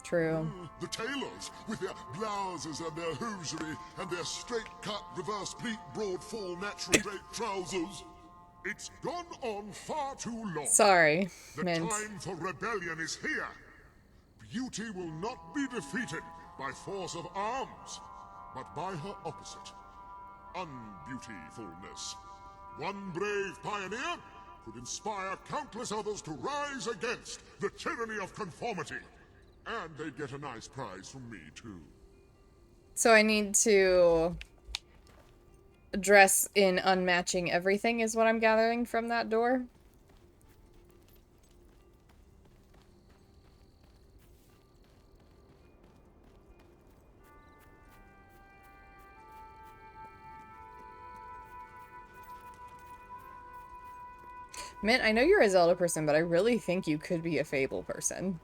Speaker 1: True.
Speaker 10: The tailors, with their blouses and their hosiery and their straight-cut, reverse-pleat, broad-fall, natural drape trousers. It's gone on far too long.
Speaker 1: Sorry,
Speaker 10: The
Speaker 1: Mint.
Speaker 10: time for rebellion is here. Beauty will not be defeated by force of arms, but by her opposite, unbeautifulness. One brave pioneer could inspire countless others to rise against the tyranny of conformity. And they'd get a nice prize from me, too.
Speaker 1: So I need to dress in unmatching everything is what I'm gathering from that door. Mint, I know you're a Zelda person, but I really think you could be a Fable person.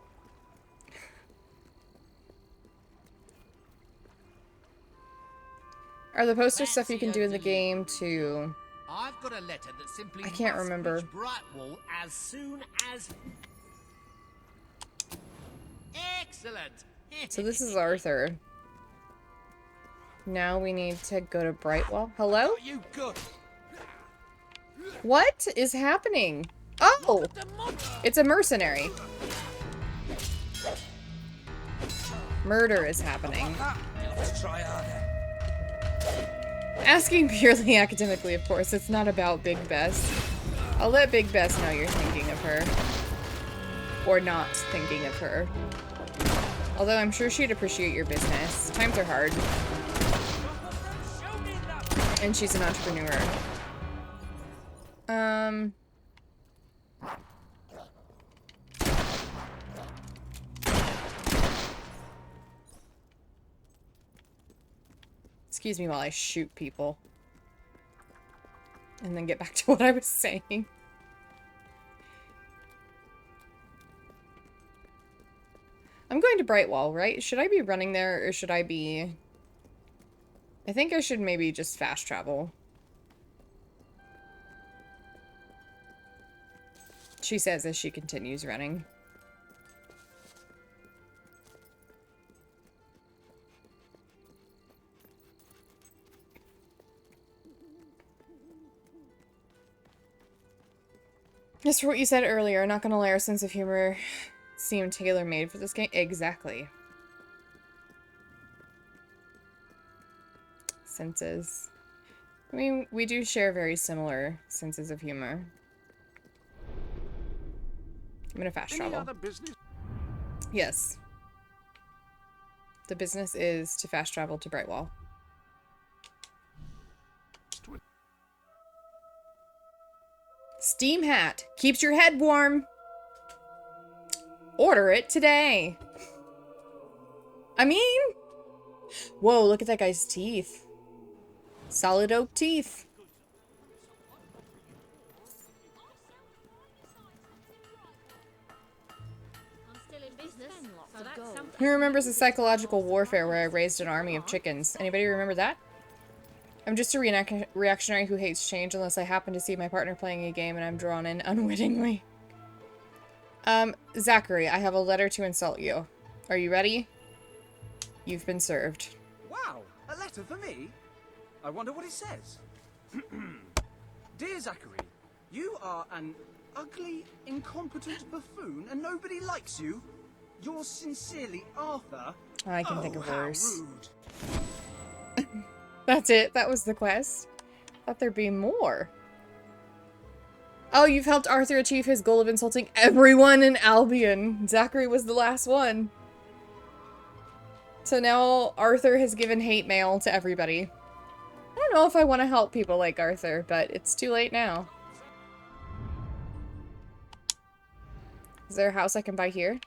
Speaker 1: Are the poster stuff you can do in the game to...
Speaker 9: I've got a letter that simply
Speaker 1: I can't
Speaker 9: must
Speaker 1: remember.
Speaker 9: reach Brightwall as soon as... Excellent!
Speaker 1: So this is Arthur. Now we need to go to Brightwall. Hello?
Speaker 9: You good.
Speaker 1: What is happening? Oh! It's a mercenary. Murder is happening.
Speaker 9: Let's try harder.
Speaker 1: Asking purely academically, of course. It's not about Big Bess. I'll let Big Bess know you're thinking of her. Or not thinking of her. Although I'm sure she'd appreciate your business. Times are hard. And she's an entrepreneur. Excuse me while I shoot people. And then get back to what I was saying. I'm going to Brightwall, right? Should I be running there or should I be... I think I should maybe just fast travel. She says as she continues running. As for what you said earlier, not gonna lie, our sense of humor seemed tailor-made for this game. Exactly. Senses. I mean, we do share very similar senses of humor. I'm gonna fast travel.
Speaker 2: Any other business?
Speaker 1: Yes. The business is to fast travel to Brightwall. Steam hat. Keeps your head warm. Order it today. I mean... Whoa, look at that guy's teeth. Solid oak teeth.
Speaker 5: I'm still in business, so that's something.
Speaker 1: Who remembers the psychological warfare where I raised an army of chickens? Anybody remember that? I'm just a reactionary who hates change unless I happen to see my partner playing a game and I'm drawn in unwittingly. Zachary, I have a letter to insult you. Are you ready? You've been served.
Speaker 7: Wow, a letter for me? I wonder what it says. Dear Zachary, you are an ugly, incompetent buffoon and nobody likes you. Yours sincerely, Arthur.
Speaker 1: I can think of worse.
Speaker 7: Rude.
Speaker 1: That's it. That was the quest. Thought there'd be more. Oh, you've helped Arthur achieve his goal of insulting everyone in Albion. Zachary was the last one. So now Arthur has given hate mail to everybody. I don't know if I want to help people like Arthur, but it's too late now. Is there a house I can buy here?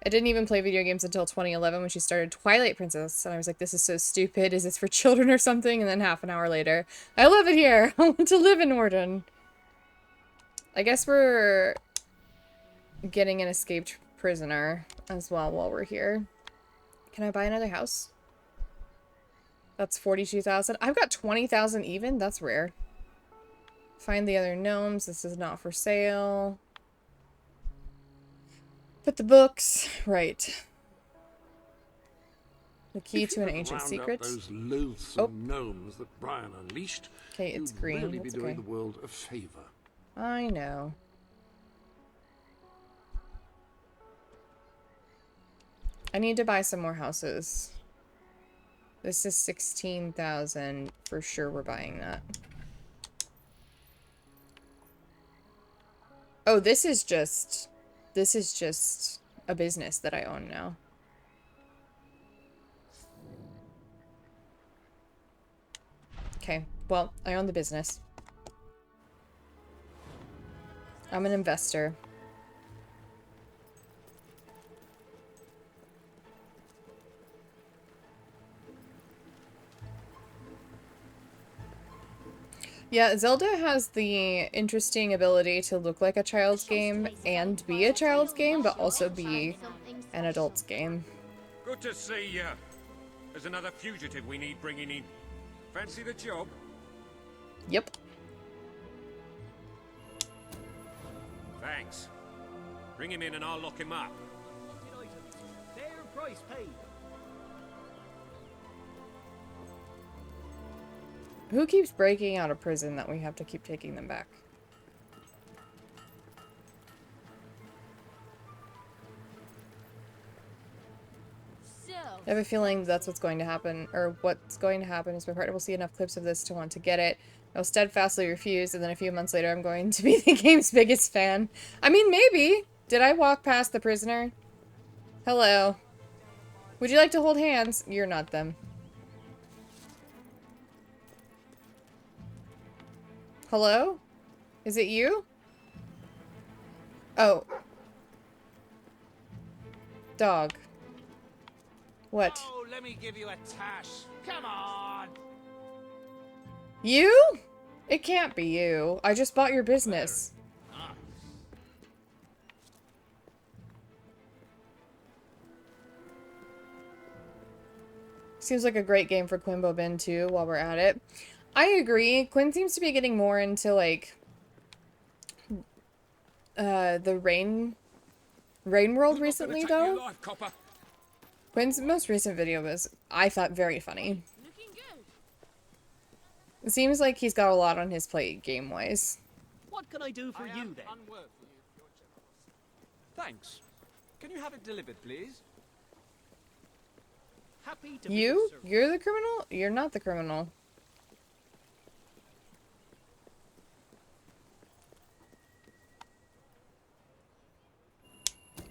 Speaker 1: I didn't even play video games until 2011 when she started Twilight Princess, and I was like, this is so stupid. Is this for children or something? And then half an hour later, I love it here. I want to live in Norden. I guess we're getting an escaped prisoner as well while we're here. Can I buy another house? That's 42,000. I've got 20,000 even. That's rare. Find the other gnomes. This is not for sale. Put the books. Right. The key to an ancient secret.
Speaker 11: Those loathsome gnomes that Brian unleashed.
Speaker 1: Okay, it's
Speaker 11: you'd
Speaker 1: green.
Speaker 11: really be
Speaker 1: That's
Speaker 11: doing
Speaker 1: okay.
Speaker 11: the world a favor.
Speaker 1: I know. I need to buy some more houses. This is 16,000. For sure we're buying that. Oh, this is just a business that I own now. Okay, well, I own the business. I'm an investor. Yeah, Zelda has the interesting ability to look like a child's game and be a child's game, but also be an adult's game.
Speaker 12: Good to see you. There's another fugitive we need bringing in. Fancy the job?
Speaker 1: Yep.
Speaker 12: Thanks. Bring him in and I'll lock him up.
Speaker 3: Fair price paid.
Speaker 1: Who keeps breaking out of prison that we have to keep taking them back? I have a feeling that's what's going to happen, or what's going to happen is my partner will see enough clips of this to want to get it. I'll steadfastly refuse, and then a few months later I'm going to be the game's biggest fan. I mean, maybe. Did I walk past the prisoner? Hello. Would you like to hold hands? You're not them. Hello? Is it you? Oh. Dog. What?
Speaker 8: Oh, let me give you a tash. Come on.
Speaker 1: You? It can't be you. I just bought your business. Seems like a great game for Quimbo Bin too, while we're at it. I agree. Quinn seems to be getting more into, like, the Rain World recently, though. Quinn's most recent video was, I thought, very funny. It seems like he's got a lot on his plate game-wise.
Speaker 3: What can I do for you then?
Speaker 13: Thanks. Can you have it delivered, please?
Speaker 3: Happy to
Speaker 1: You? You're the criminal? You're not the criminal.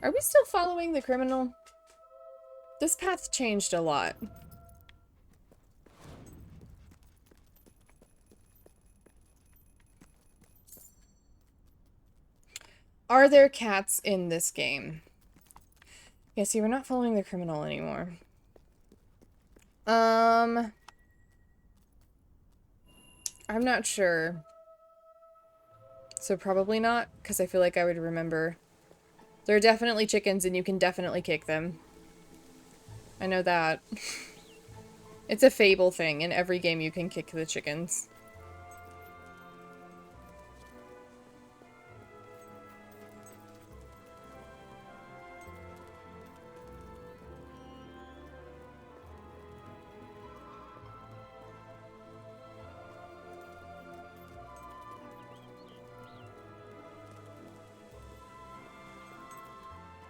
Speaker 1: Are we still following the criminal? This path changed a lot. Are there cats in this game? Yeah, see, we're not following the criminal anymore. I'm not sure. So probably not, because I feel like I would remember. There are definitely chickens, and you can definitely kick them. I know that. It's a Fable thing. In every game, you can kick the chickens.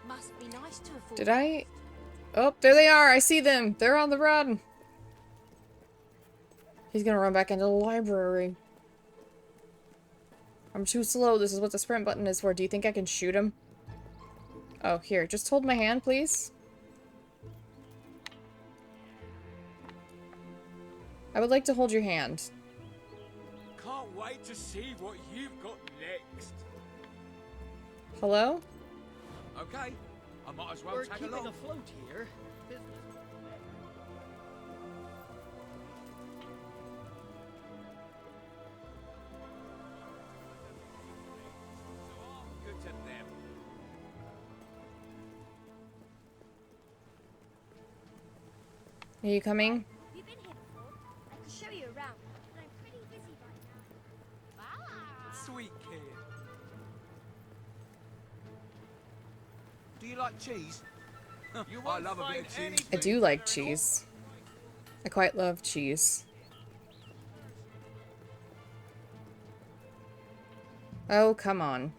Speaker 5: Must be nice to afford.
Speaker 1: Did I? Oh, there they are. I see them. They're on the run. He's gonna run back into the library. I'm too slow. This is what the sprint button is for. Do you think I can shoot him? Oh, here. Just hold my hand, please. I would like to hold your hand.
Speaker 12: Can't wait to see what you've got next.
Speaker 1: Hello?
Speaker 13: Okay, I might as well
Speaker 3: We're
Speaker 13: tag
Speaker 3: keeping
Speaker 13: along.
Speaker 3: afloat here. Business.
Speaker 13: Good to them.
Speaker 1: Are you coming?
Speaker 14: You've been here before. I can show you around, but I'm pretty busy right now.
Speaker 13: Sweet kid. Do you like cheese? I love a bit of cheese.
Speaker 1: I do like cheese. I quite love cheese. Oh, come on.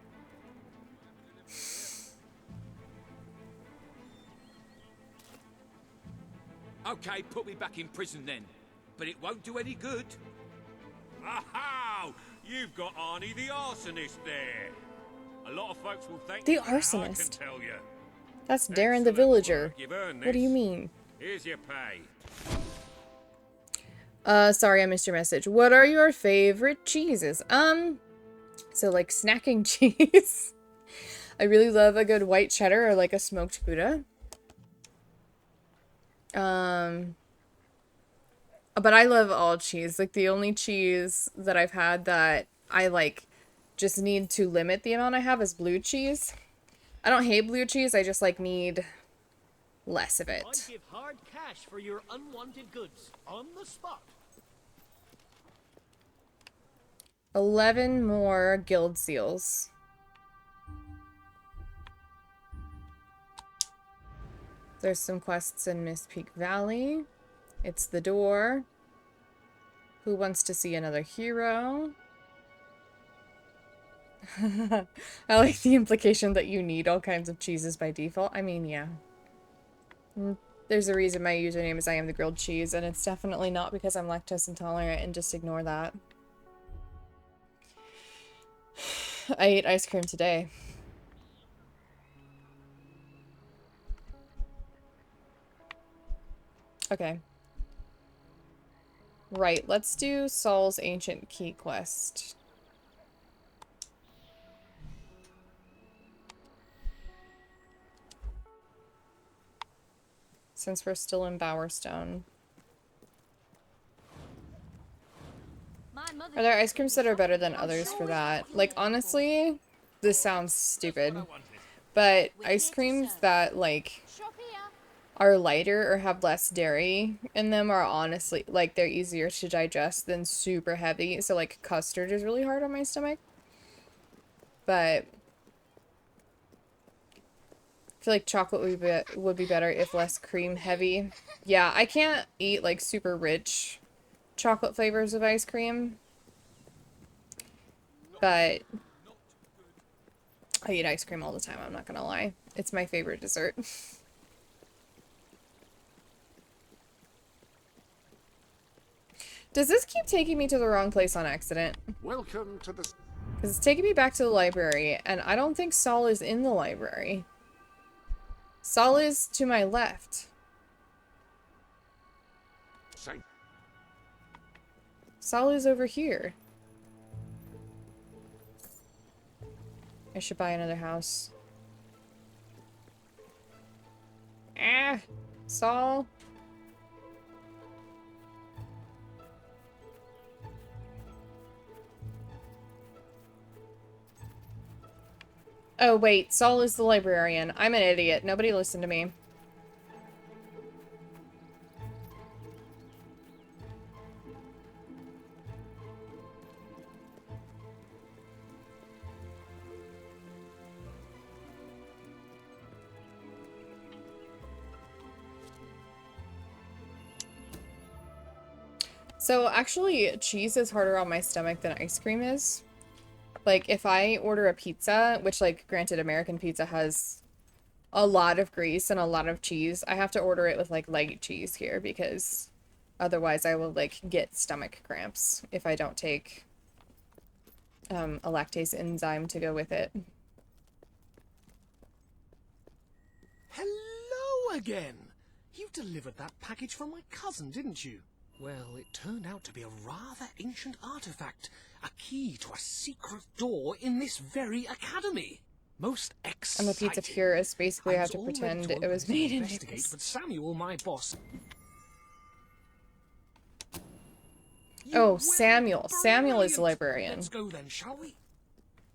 Speaker 15: Okay, put me back in prison then. But it won't do any good.
Speaker 12: Aha! You've got Arnie the arsonist there. A lot of folks will thank
Speaker 1: The
Speaker 12: you for that,
Speaker 1: arsonist.
Speaker 12: I can tell you.
Speaker 1: That's Darren the villager.
Speaker 12: You've earned
Speaker 1: What do you
Speaker 12: this.
Speaker 1: mean?
Speaker 12: Here's your pay.
Speaker 1: Sorry I missed your message. What are your favorite cheeses? So like snacking cheese. I really love a good white cheddar or like a smoked Gouda. But I love all cheese. Like the only cheese that I've had that I like just need to limit the amount I have is blue cheese. I don't hate blue cheese, I just like need less of it.
Speaker 3: I'd give hard cash for your unwanted goods on the spot.
Speaker 1: 11 more guild seals. There's some quests in Miss Peak Valley. It's the door. Who wants to see another hero? I like the implication that you need all kinds of cheeses by default. I mean, yeah. There's a reason my username is I am the grilled cheese, and it's definitely not because I'm lactose intolerant, and just ignore that. I ate ice cream today. Okay. Right, let's do Saul's Ancient Key quest. Since we're still in Bowerstone. Are there ice creams that are better than others for that? Like, honestly, this sounds stupid, but ice creams that, like, are lighter or have less dairy in them are honestly, like, they're easier to digest than super heavy. So, like, custard is really hard on my stomach. But I feel like chocolate would be better if less cream heavy. Yeah, I can't eat, like, super rich chocolate flavors of ice cream. But I eat ice cream all the time, I'm not gonna lie. It's my favorite dessert. Does this keep taking me to the wrong place on accident?
Speaker 11: Welcome to the...
Speaker 1: Because it's taking me back to the library, and I don't think Saul is in the library. Saul is to my left. Saul is over here. I should buy another house. Ah, Saul. Oh wait, Saul is the librarian. I'm an idiot. Nobody listen to me. So actually, cheese is harder on my stomach than ice cream is. Like, if I order a pizza, which, like, granted, American pizza has a lot of grease and a lot of cheese, I have to order it with, like, light cheese here because otherwise I will, like, get stomach cramps if I don't take a lactase enzyme to go with it.
Speaker 16: Hello again! You delivered that package from my cousin, didn't you? Well, it turned out to be a rather ancient artifact, a key to a secret door in this very academy. Most
Speaker 1: I'm a pizza
Speaker 16: exciting.
Speaker 1: purist. Basically, I have to
Speaker 16: all ready
Speaker 1: pretend
Speaker 16: to
Speaker 1: it was
Speaker 16: open
Speaker 1: made in
Speaker 16: investigate,
Speaker 1: Naples.
Speaker 16: but Samuel, my boss.
Speaker 1: Oh, Samuel. Samuel is the librarian.
Speaker 16: Let's go then, shall we?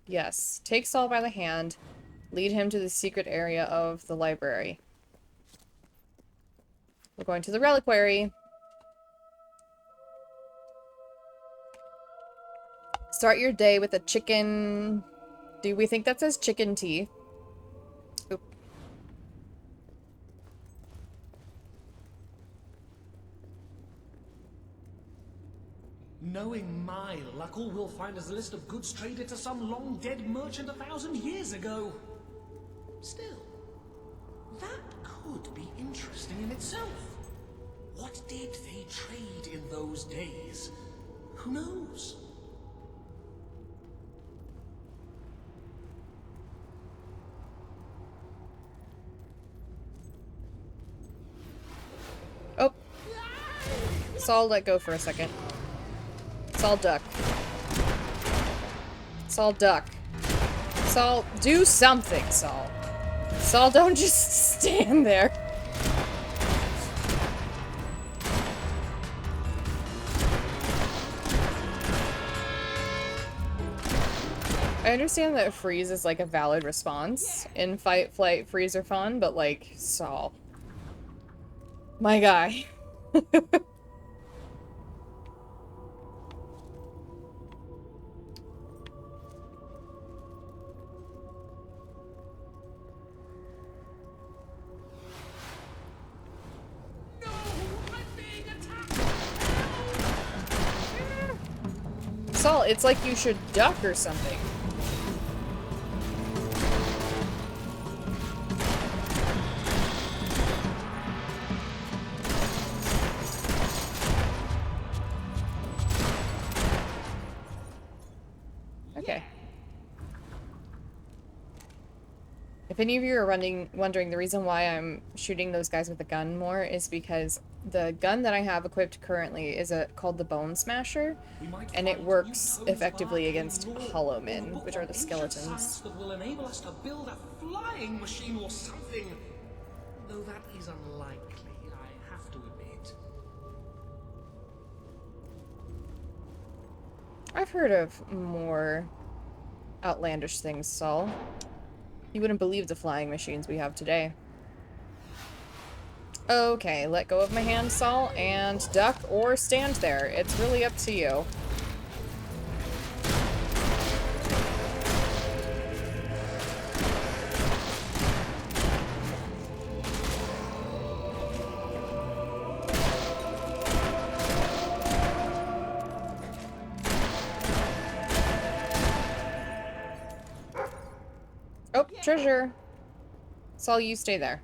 Speaker 1: Yes. Take Saul by the hand. Lead him to the secret area of the library. We're going to the reliquary. Start your day with a chicken... Do we think that says chicken tea? Oop.
Speaker 16: Knowing my luck, all we'll find is a list of goods traded to some long-dead merchant 1,000 years ago. Still, that could be interesting in itself. What did they trade in those days? Who knows?
Speaker 1: Oh. Saul, let go for a second. Saul, duck. Saul, duck. Saul, do something, Saul. Saul, don't just stand there. I understand that freeze is like a valid response in fight, flight, freeze, or fawn, but like, Saul. My guy. Saul, it's like you should duck or something. Okay. If any of you are wondering the reason why I'm shooting those guys with a gun more is because the gun that I have equipped currently is called the Bone Smasher, and it works effectively against hollow men, which are the skeletons.
Speaker 16: That will enable us to build a flying machine or something. Though that is unlikely, I have to admit.
Speaker 1: I've heard of more outlandish things, Saul. You wouldn't believe the flying machines we have today. Okay, let go of my hand, Saul, and duck or stand there. It's really up to you. Oh, treasure. Saul, you stay there.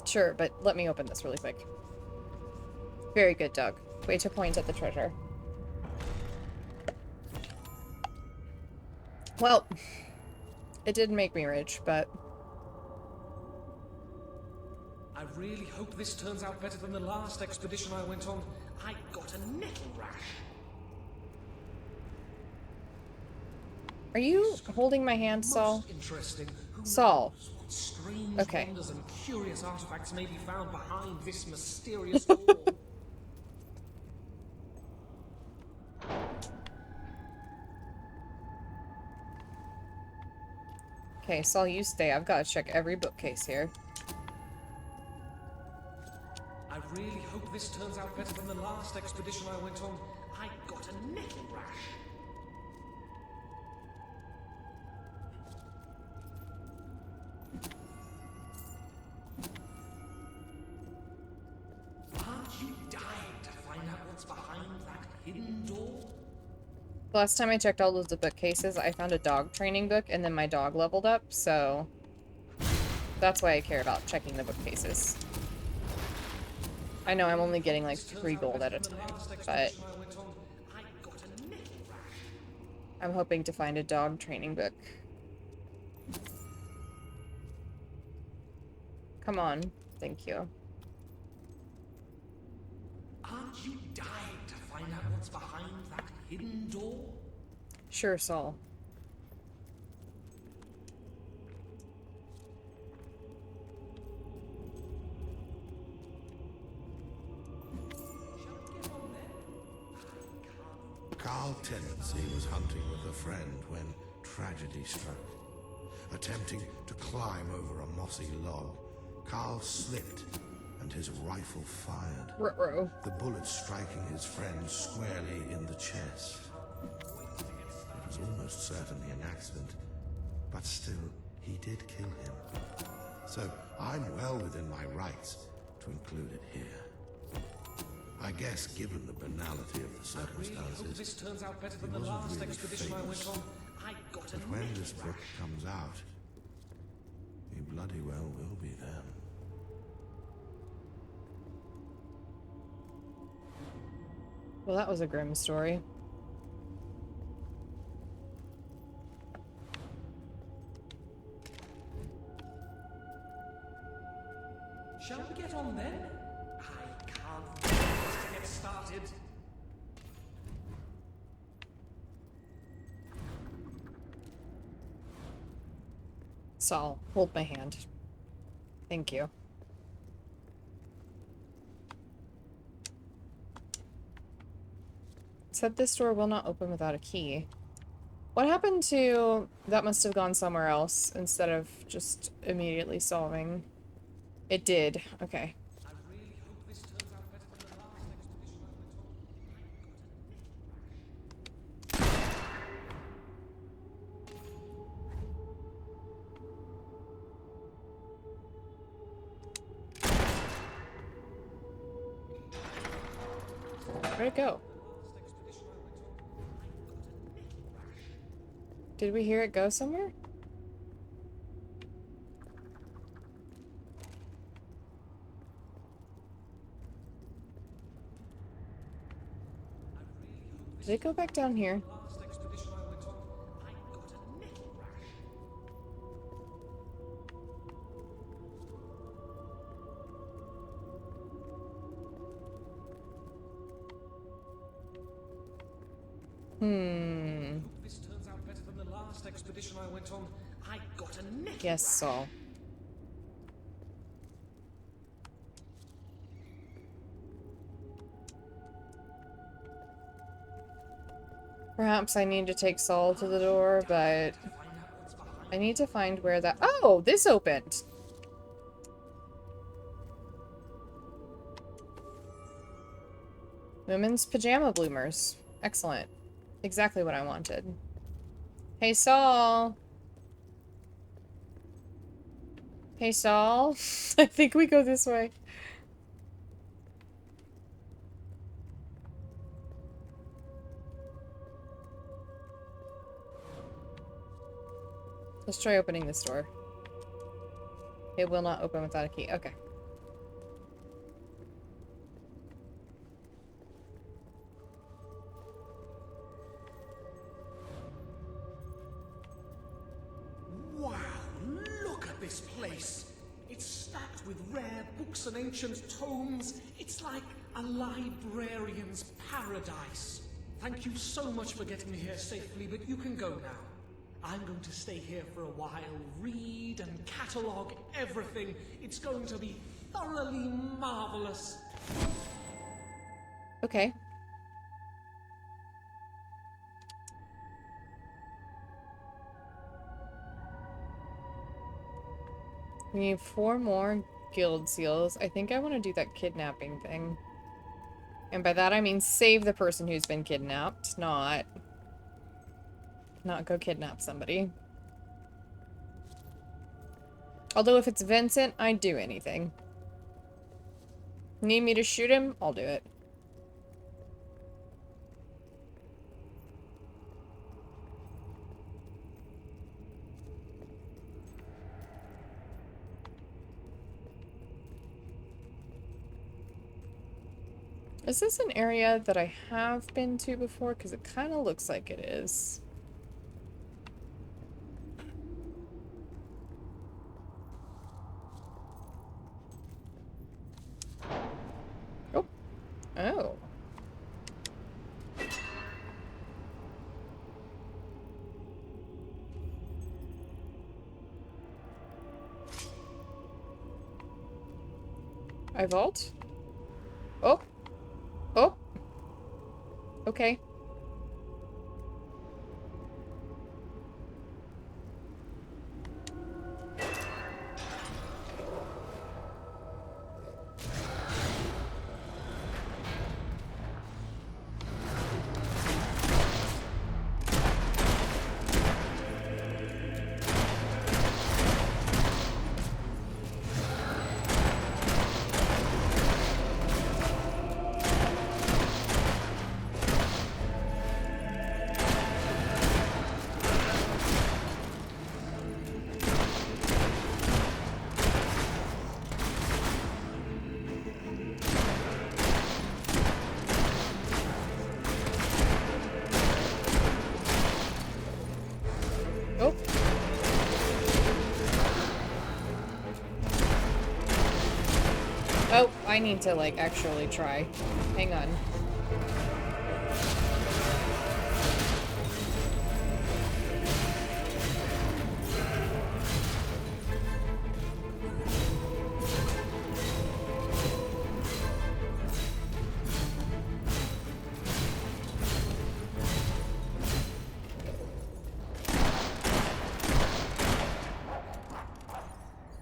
Speaker 1: Sure, but let me open this really quick. Very good, Doug. Way to point at the treasure. Well, it did make me rich, but...
Speaker 16: I really hope this turns out better than the last expedition I went on. I got a nettle rash.
Speaker 1: Are you holding my hand, Saul?
Speaker 16: Interesting.
Speaker 1: Saul.
Speaker 16: What strange
Speaker 1: Okay.
Speaker 16: wonders and curious artifacts may be found behind this mysterious door.
Speaker 1: Okay, Saul, you stay. I've got to check every bookcase here.
Speaker 16: I really hope this turns out better than the last expedition I went on. I got a nettle rash. Aren't you dying to find out what's behind that hidden door?
Speaker 1: The last time I checked all of the bookcases, I found a dog training book, and then my dog leveled up, so... That's why I care about checking the bookcases. I know I'm only getting like 3 gold at a time, but... I'm hoping to find a dog training book. Come on. Thank you.
Speaker 16: Aren't you dying to find out what's behind that hidden door?
Speaker 1: Sure, Saul.
Speaker 17: Carl tells he was hunting with a friend when tragedy struck. Attempting to climb over a mossy log, Carl slipped and his rifle fired.
Speaker 1: Ruh-roh.
Speaker 17: The bullet striking his friend squarely in the chest. It was almost certainly an accident, but still, he did kill him. So I'm well within my rights to include it here. I guess, given the banality of the circumstances,
Speaker 16: I really hope this turns out better than
Speaker 17: it
Speaker 16: the
Speaker 17: wasn't
Speaker 16: last
Speaker 17: really
Speaker 16: expedition I went
Speaker 17: famous.
Speaker 16: on. I got a
Speaker 17: But when this book comes out, he bloody well will be then.
Speaker 1: Well, that was a grim story.
Speaker 16: Shall we get on then? I can't wait to get started.
Speaker 1: Saul, hold my hand. Thank you. Said this door will not open without a key. What happened to... That must have gone somewhere else instead of just immediately solving. It did. Okay. Where'd it go? Did we hear it go somewhere? Did it go back down here?
Speaker 16: This turns out better than the last expedition I went on. I got a neck.
Speaker 1: Yes, Saul. Perhaps I need to take Saul to the door, but I need to find where that... Oh, this opened! Women's pajama bloomers. Excellent. Exactly what I wanted. Hey, Saul! Hey, Saul? I think we go this way. Let's try opening this door. It will not open without a key. Okay.
Speaker 16: Wow, look at this place. It's stacked with rare books and ancient tomes. It's like a librarian's paradise. Thank you so much for getting me here safely, but you can go now. I'm going to stay here for a while, read and catalogue everything. It's going to be thoroughly marvelous.
Speaker 1: Okay. We need 4 more guild seals. I think I want to do that kidnapping thing. And by that I mean save the person who's been kidnapped, not go kidnap somebody. Although if it's Vincent, I'd do anything. Need me to shoot him? I'll do it. Is this an area that I have been to before? Because it kind of looks like it is. Oh. Oh. I vault? Oh. Oh. Okay. Oh. Oh, I need to, like, actually try. Hang on.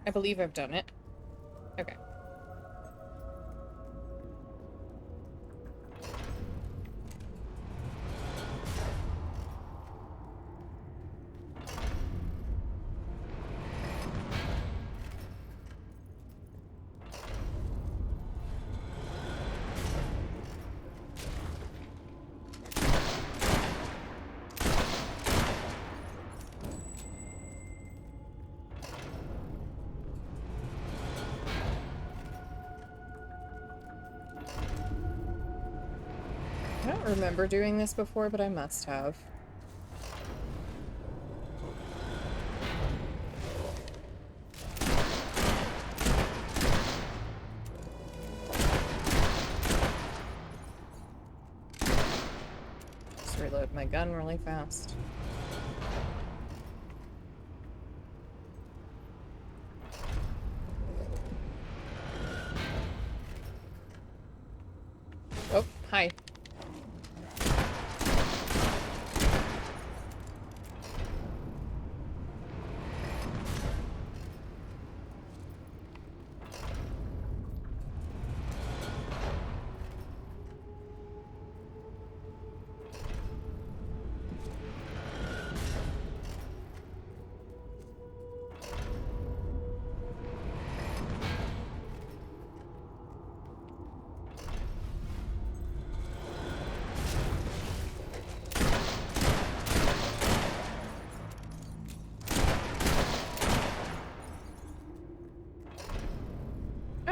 Speaker 1: I believe I've done it. Okay. I don't remember doing this before, but I must have. Just reload my gun really fast. Oh, hi.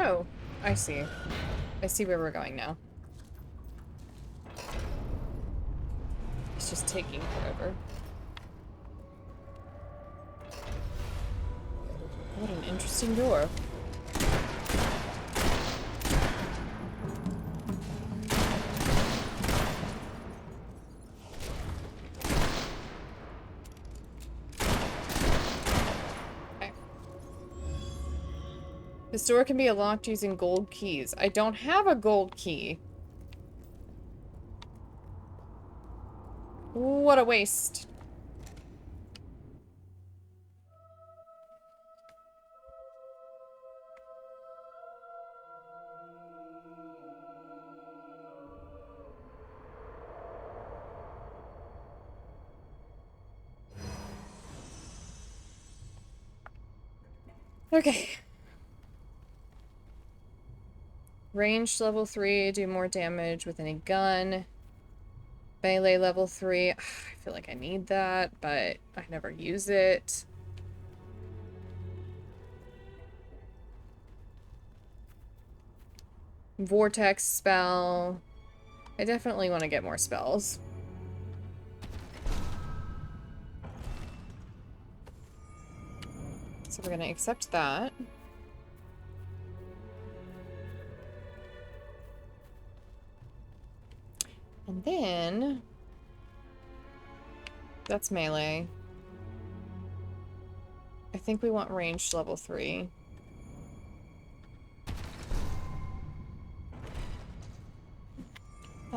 Speaker 1: Oh, I see. I see where we're going now. It's just taking forever. What an interesting door. This door can be unlocked using gold keys. I don't have a gold key. What a waste. Okay. Range level 3, do more damage with any gun. Melee level 3. I feel like I need that, but I never use it. Vortex spell. I definitely want to get more spells. So we're going to accept that. And then... that's melee. I think we want ranged level 3.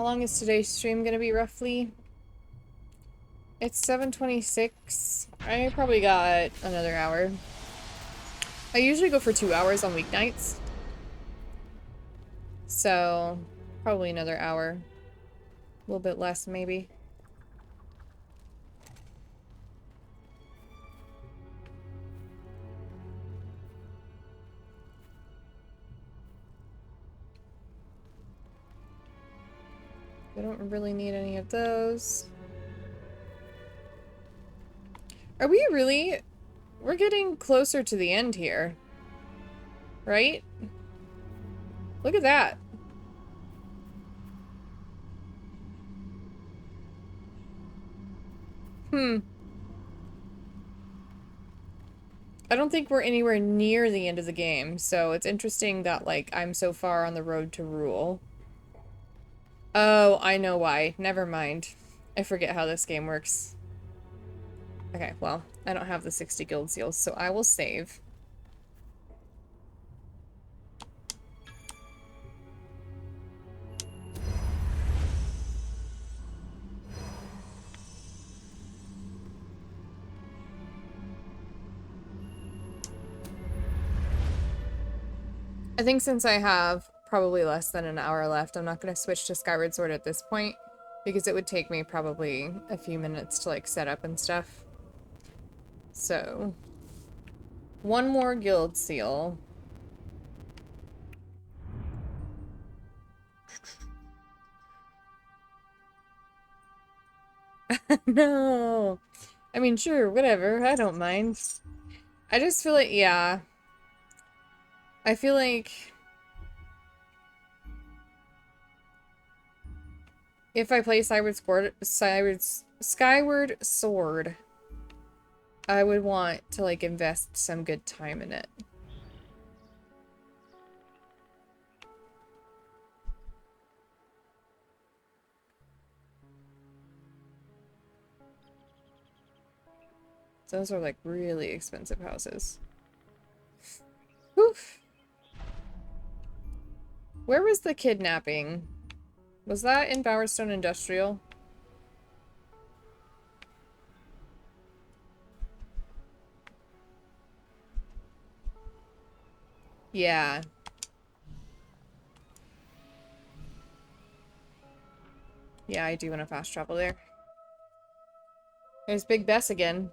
Speaker 1: How long is today's stream gonna be roughly? It's 7:26. I probably got another hour. I usually go for 2 hours on weeknights. So, probably another hour. A little bit less, maybe. I don't really need any of those. Are we really? We're getting closer to the end here. Right? Look at that. I don't think we're anywhere near the end of the game, so it's interesting that, like, I'm so far on the road to rule. Oh, I know why. Never mind. I forget how this game works. Okay, well, I don't have the 60 guild seals, so I will save. I think since I have probably less than an hour left, I'm not going to switch to Skyward Sword at this point, because it would take me probably a few minutes to, like, set up and stuff. So, one more guild seal. No! I mean, sure, whatever, I don't mind. I just feel like, yeah. I feel like if I play Skyward Sword, I would want to, like, invest some good time in it. Those are, like, really expensive houses. Oof. Where was the kidnapping? Was that in Bowerstone Industrial? Yeah. Yeah, I do want to fast travel there. There's Big Bess again.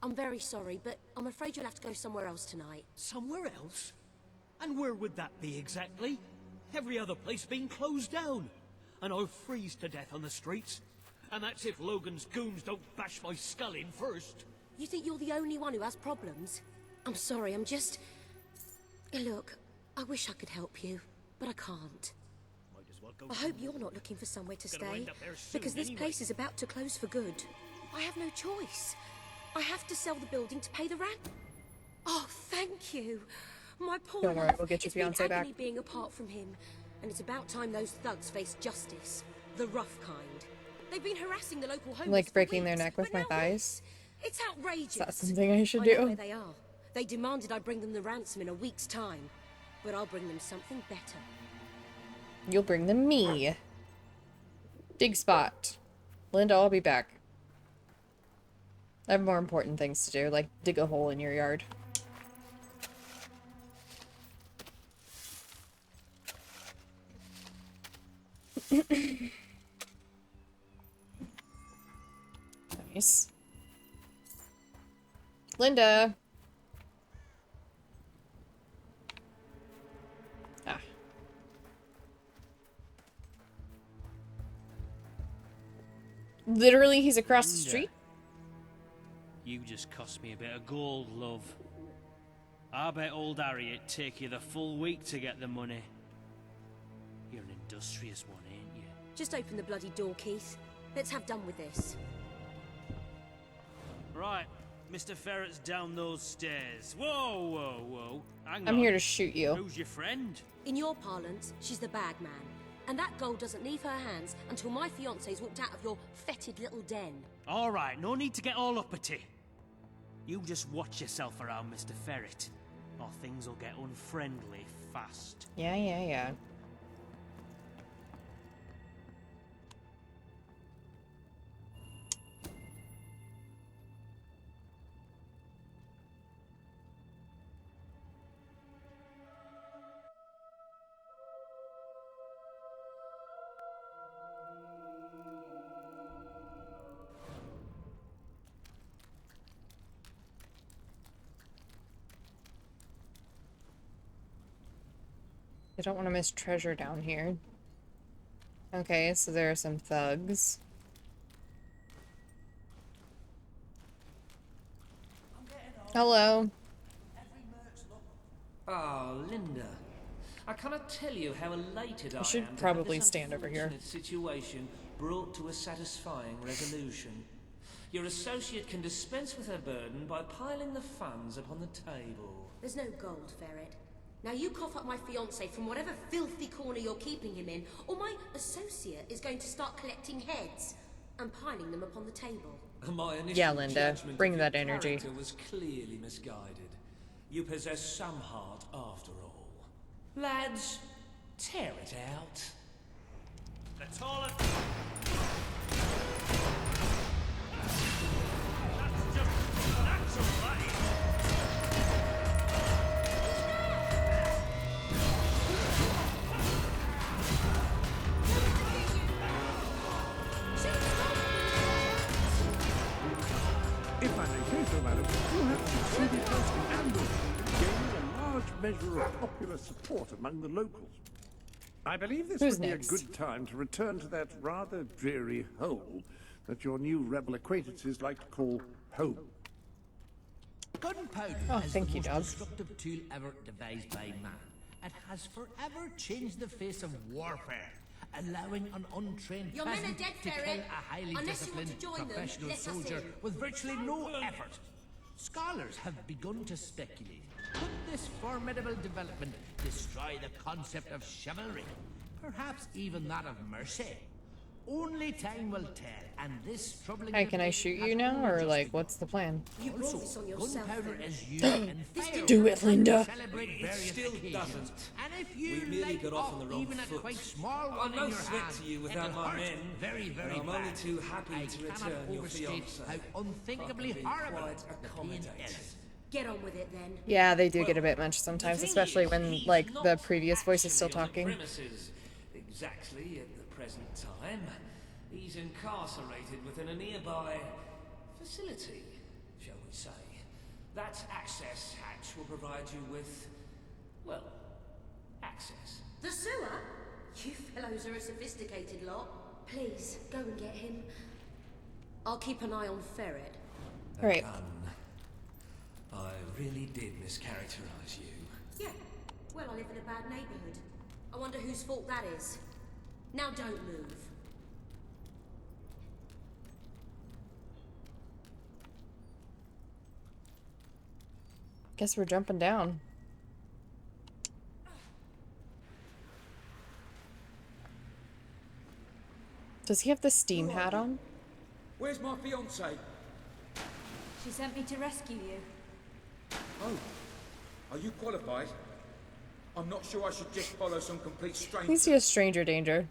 Speaker 5: I'm very sorry, but I'm afraid you'll have to go somewhere else tonight.
Speaker 3: Somewhere else? And where would that be exactly? Every other place being closed down. And I'll freeze to death on the streets. And that's if Logan's goons don't bash my skull in first.
Speaker 5: You think you're the only one who has problems? I'm sorry, I'm just... Look, I wish I could help you, but I can't. I hope you're not looking for somewhere to stay, because this place is about to close for good. I have no choice. I have to sell the building to pay the rent. Oh, thank you. My poor
Speaker 1: Don't worry, we'll get your fiancé back.
Speaker 5: Being apart from him, and it's about time those thugs face justice. The rough kind. They've been harassing the local homeless.
Speaker 1: Like breaking their neck with my thighs.
Speaker 5: It's outrageous.
Speaker 1: Is that something I should
Speaker 5: I know
Speaker 1: do?
Speaker 5: where they are. They demanded I bring them the ransom in a week's time, but I'll bring them something better.
Speaker 1: You'll bring them me. Dig spot. Linda, I'll be back. I have more important things to do, like dig a hole in your yard. Nice. Linda! Ah. Literally, he's across the street?
Speaker 18: You just cost me a bit of gold, love. I bet old Harriet take you the full week to get the money. You're an industrious one, ain't you?
Speaker 5: Just open the bloody door, Keith. Let's have done with this.
Speaker 18: Right, Mr. Ferret's down those stairs. Whoa, whoa, whoa. Hang
Speaker 1: I'm
Speaker 18: on.
Speaker 1: here to shoot you.
Speaker 18: Who's your friend?
Speaker 5: In your parlance, she's the bag man. And that gold doesn't leave her hands until my fiancé's walked out of your fetid little den.
Speaker 18: All right, no need to get all uppity. You just watch yourself around, Mr. Ferret, or things will get unfriendly fast.
Speaker 1: Yeah. I don't want to miss treasure down here. Okay, so there are some thugs. Hello.
Speaker 16: Ah, Linda. I cannot tell you how elated I am
Speaker 1: should
Speaker 16: to have
Speaker 1: probably
Speaker 16: this
Speaker 1: stand over here.
Speaker 16: unfortunate situation brought to a satisfying resolution. Your associate can dispense with her burden by piling the funds upon the table.
Speaker 5: There's no gold, Ferret. Now you cough up my fiancé from whatever filthy corner you're keeping him in, or my associate is going to start collecting heads and piling them upon the table.
Speaker 16: My initial
Speaker 1: Yeah, Linda,
Speaker 16: judgment
Speaker 1: bring
Speaker 16: of
Speaker 1: that
Speaker 16: your
Speaker 1: energy.
Speaker 16: character was clearly misguided. You possess some heart after all. Lads, tear it out.
Speaker 18: The taller... That's just natural, that is.
Speaker 11: If I may say so, madam, you have succeeded most admirably, gaining a large measure of popular support among the locals. I believe this
Speaker 1: Who's
Speaker 11: would
Speaker 1: next?
Speaker 11: be a good time to return to that rather dreary hole that your new rebel acquaintances like to call home.
Speaker 9: Gunpowder
Speaker 1: Oh,
Speaker 9: is
Speaker 1: thank
Speaker 9: the
Speaker 1: you,
Speaker 9: most
Speaker 1: Doug.
Speaker 9: destructive tool ever devised by man. It has forever changed the face of warfare, allowing an untrained
Speaker 5: Your men are
Speaker 9: peasant
Speaker 5: dead,
Speaker 9: to kill
Speaker 5: Ferret.
Speaker 9: a highly
Speaker 5: Unless you want
Speaker 9: disciplined
Speaker 5: to join them,
Speaker 9: professional
Speaker 5: let us
Speaker 9: soldier
Speaker 5: in.
Speaker 9: with virtually no effort. Scholars have begun to speculate. Could this formidable development destroy the concept of chivalry? Perhaps even that of mercy? Only time will tell, and this troubling
Speaker 1: Hey, can I
Speaker 9: debate
Speaker 1: shoot
Speaker 9: has
Speaker 1: you now,
Speaker 9: only
Speaker 1: or
Speaker 9: just
Speaker 1: like,
Speaker 9: begun.
Speaker 1: what's the plan?
Speaker 5: You brought this on yourself.
Speaker 9: Gunpowder
Speaker 5: Ferret.
Speaker 9: is used in
Speaker 5: This
Speaker 9: fire.
Speaker 1: Do it, Linda.
Speaker 9: Celebrate
Speaker 7: It
Speaker 9: various
Speaker 7: still
Speaker 9: occasions.
Speaker 7: doesn't.
Speaker 9: And if you
Speaker 7: We merely
Speaker 9: light
Speaker 7: got off
Speaker 9: up
Speaker 7: on the wrong
Speaker 9: even a
Speaker 7: foot.
Speaker 9: quite small
Speaker 7: I'm
Speaker 9: one
Speaker 7: no
Speaker 9: in your
Speaker 7: threat
Speaker 9: hand,
Speaker 7: to you without
Speaker 9: it'll
Speaker 7: my
Speaker 9: hurt
Speaker 7: men.
Speaker 9: very, very
Speaker 7: And I'm
Speaker 9: bad.
Speaker 7: only too happy
Speaker 9: I
Speaker 7: to
Speaker 9: cannot
Speaker 7: return your
Speaker 9: overstate
Speaker 7: fiancé.
Speaker 9: how unthinkably
Speaker 7: I can be
Speaker 9: horrible
Speaker 7: quite
Speaker 9: the pain
Speaker 7: accommodating.
Speaker 9: is.
Speaker 5: Get on with it then.
Speaker 1: Yeah, they do get a bit much sometimes,
Speaker 18: The thing
Speaker 1: especially
Speaker 18: is,
Speaker 1: when,
Speaker 18: he's
Speaker 1: like,
Speaker 18: not
Speaker 1: the previous voice is still
Speaker 18: actually on the
Speaker 1: talking.
Speaker 18: premises exactly at the present time. He's incarcerated within a nearby facility, shall we say. That access hatch will provide you with, well, access.
Speaker 5: The sewer? You fellows are a sophisticated lot. Please, go and get him. I'll keep an eye on Ferret.
Speaker 1: Right.
Speaker 18: I really did mischaracterize you.
Speaker 5: Yeah. Well, I live in a bad neighborhood. I wonder whose fault that is. Now don't move.
Speaker 1: Guess we're jumping down. Does he have the steam hat on?
Speaker 15: Where's my fiancée?
Speaker 14: She sent me to rescue you.
Speaker 15: Oh, are you qualified? I'm not sure I should just follow some complete stranger.
Speaker 1: He's just stranger danger.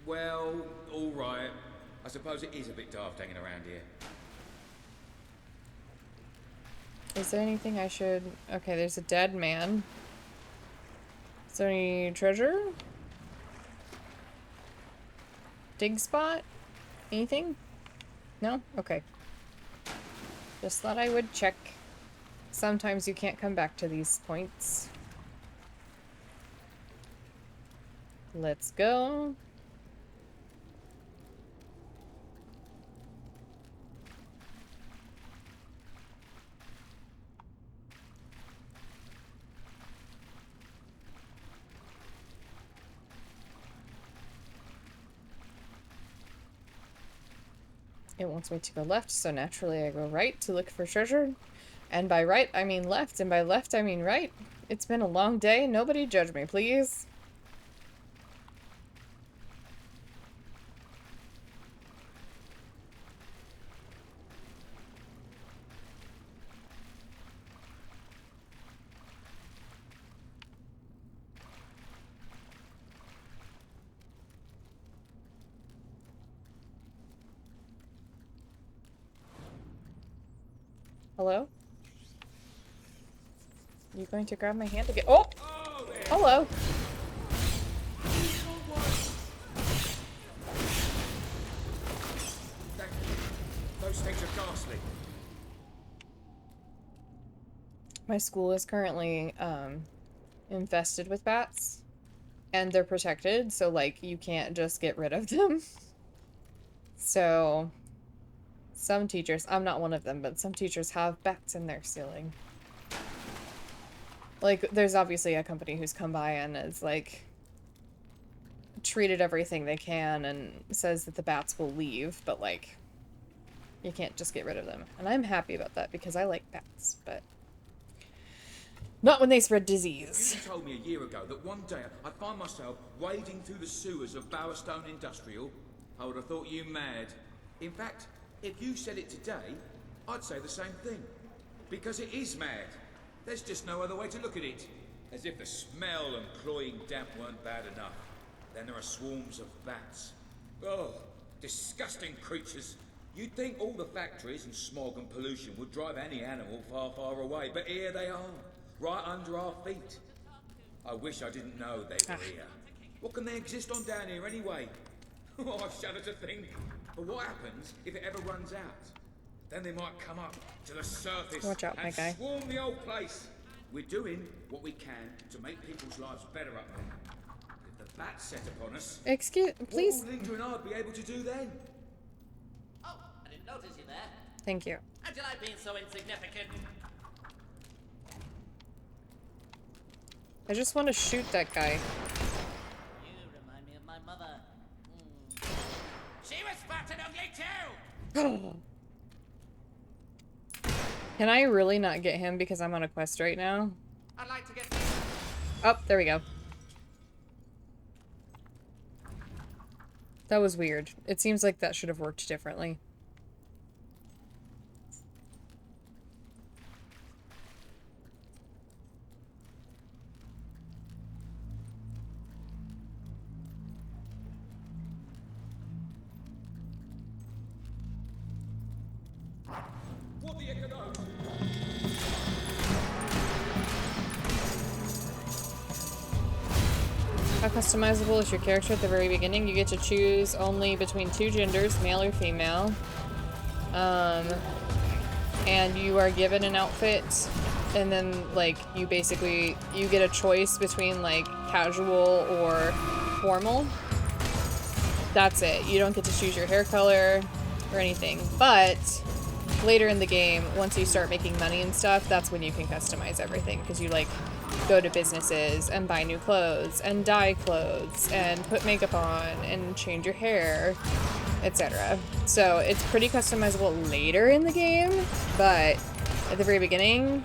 Speaker 15: Well, all right. I suppose it is a bit daft hanging around here.
Speaker 1: Is there anything I should... Okay, there's a dead man. Is there any treasure? Dig spot? Anything? No? Okay. Just thought I would check. Sometimes you can't come back to these points. Let's go. It wants me to go left, so naturally I go right to look for treasure. And by right, I mean left, and by left, I mean right. It's been a long day. Nobody judge me, please. Hello? You going to grab my hand again? Oh! Hello!
Speaker 15: Thank you. Those things are ghastly.
Speaker 1: My school is currently, infested with bats. And they're protected, so, like, you can't just get rid of them. So, some teachers, I'm not one of them, but some teachers have bats in their ceiling. Like, there's obviously a company who's come by and is, like, treated everything they can and says that the bats will leave, but, like, you can't just get rid of them. And I'm happy about that because I like bats, but not when they spread disease.
Speaker 15: You told me a year ago that one day I'd find myself wading through the sewers of Bowerstone Industrial. I would have thought you mad. In fact, if you said it today, I'd say the same thing. Because it is mad. There's just no other way to look at it. As if the smell and cloying damp weren't bad enough. Then there are swarms of bats. Oh, disgusting creatures. You'd think all the factories and smog and pollution would drive any animal far, far away, but here they are, right under our feet. I wish I didn't know they were here. What can they exist on down here anyway? Oh, I shudder to think. But what happens if it ever runs out? Then they might come up to the surface and swarm the old place. We're doing what we can to make people's lives better up there. If the bats set upon us,
Speaker 1: please.
Speaker 15: What will Linda and I be able to do then?
Speaker 19: Oh, I didn't notice you there.
Speaker 1: Thank you.
Speaker 19: How'd you like being so insignificant?
Speaker 1: I just want to shoot that guy.
Speaker 19: You remind me of my mother. She was fat and ugly too!
Speaker 1: Can I really not get him because I'm on a quest right now?
Speaker 19: I'd like to get...
Speaker 1: Oh, there we go. That was weird. It seems like that should have worked differently.
Speaker 15: What the economic?
Speaker 1: How customizable is your character at the very beginning? You get to choose only between two genders, male or female. And you are given an outfit, and then, like, you get a choice between, like, casual or formal. That's it. You don't get to choose your hair color or anything. But later in the game, once you start making money and stuff, that's when you can customize everything, because you, like, go to businesses and buy new clothes and dye clothes and put makeup on and change your hair, etc. So it's pretty customizable later in the game, but at the very beginning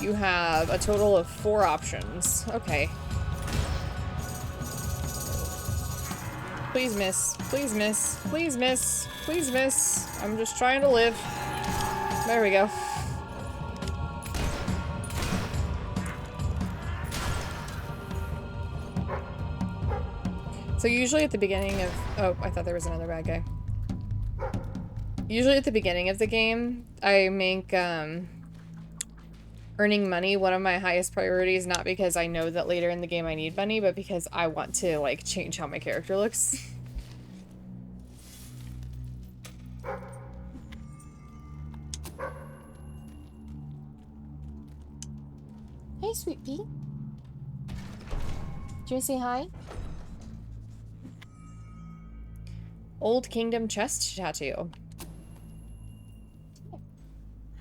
Speaker 1: you have a total of 4 options. Okay. Please miss. Please miss. Please miss. Please miss. I'm just trying to live. There we go. So usually at the beginning of... Oh, I thought there was another bad guy. Usually at the beginning of the game, I make earning money one of my highest priorities, not because I know that later in the game I need money, but because I want to, like, change how my character looks. Hey, sweet pea. Do you say hi? Old Kingdom chest tattoo.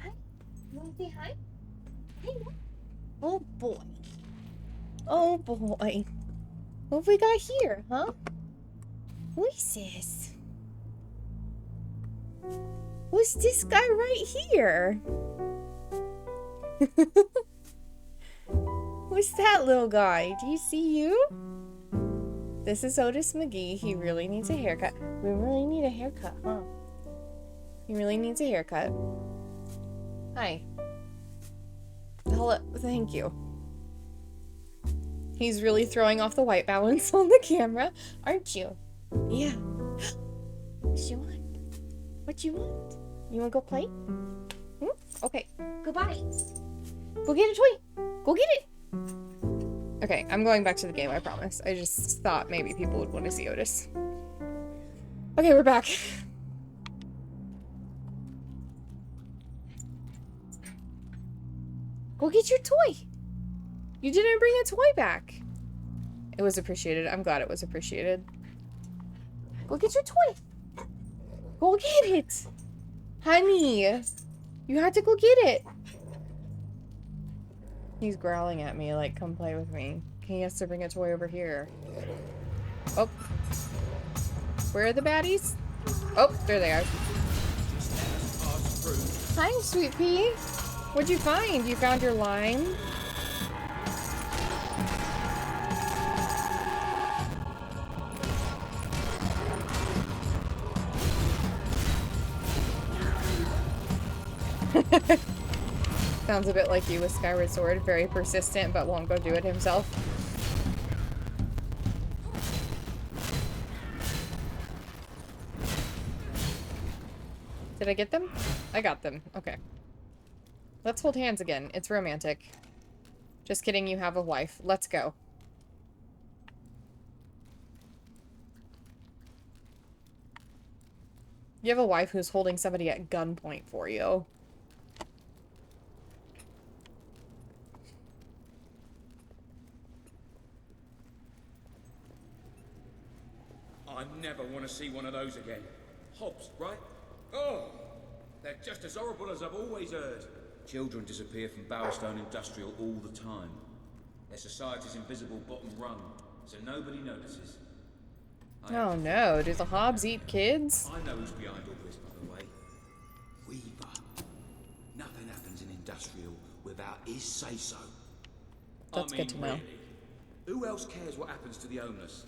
Speaker 14: Hi. You want to say hi? Hey.
Speaker 1: Oh boy. Oh boy. What have we got here, huh? What is this? Who's this guy right here? Who's that little guy? Do you see you? This is Otis McGee. He really needs a haircut. We really need a haircut, huh? He really needs a haircut. Hi. Hello. Thank you. He's really throwing off the white balance on the camera, aren't you? Yeah. What you want? What you want? You want to go play? Hmm? Okay. Goodbye. Go get a toy. Go get it. Okay, I'm going back to the game, I promise. I just thought maybe people would want to see Otis. Okay, we're back. Go get your toy. You didn't bring a toy back. It was appreciated. I'm glad it was appreciated. Go get your toy. Go get it. Honey. You have to go get it. He's growling at me like, come play with me. He has to bring a toy over here. Oh. Where are the baddies? Oh, there they are. Hi, sweet pea. What'd you find? You found your lime? Sounds a bit like you with Skyward Sword. Very persistent, but won't go do it himself. Did I get them? I got them. Okay. Let's hold hands again. It's romantic. Just kidding, you have a wife. Let's go. You have a wife who's holding somebody at gunpoint for you.
Speaker 15: I never want to see one of those again. Hobbs, right? Oh, they're just as horrible as I've always heard. Children disappear from Bowerstone Industrial all the time. Their society's invisible bottom rung, so nobody notices.
Speaker 1: Oh no, do the Hobbs eat kids?
Speaker 15: I know who's behind all this, by the way. Weaver. Nothing happens in Industrial without his say-so.
Speaker 1: That's good to know.
Speaker 15: Really, who else cares what happens to the homeless?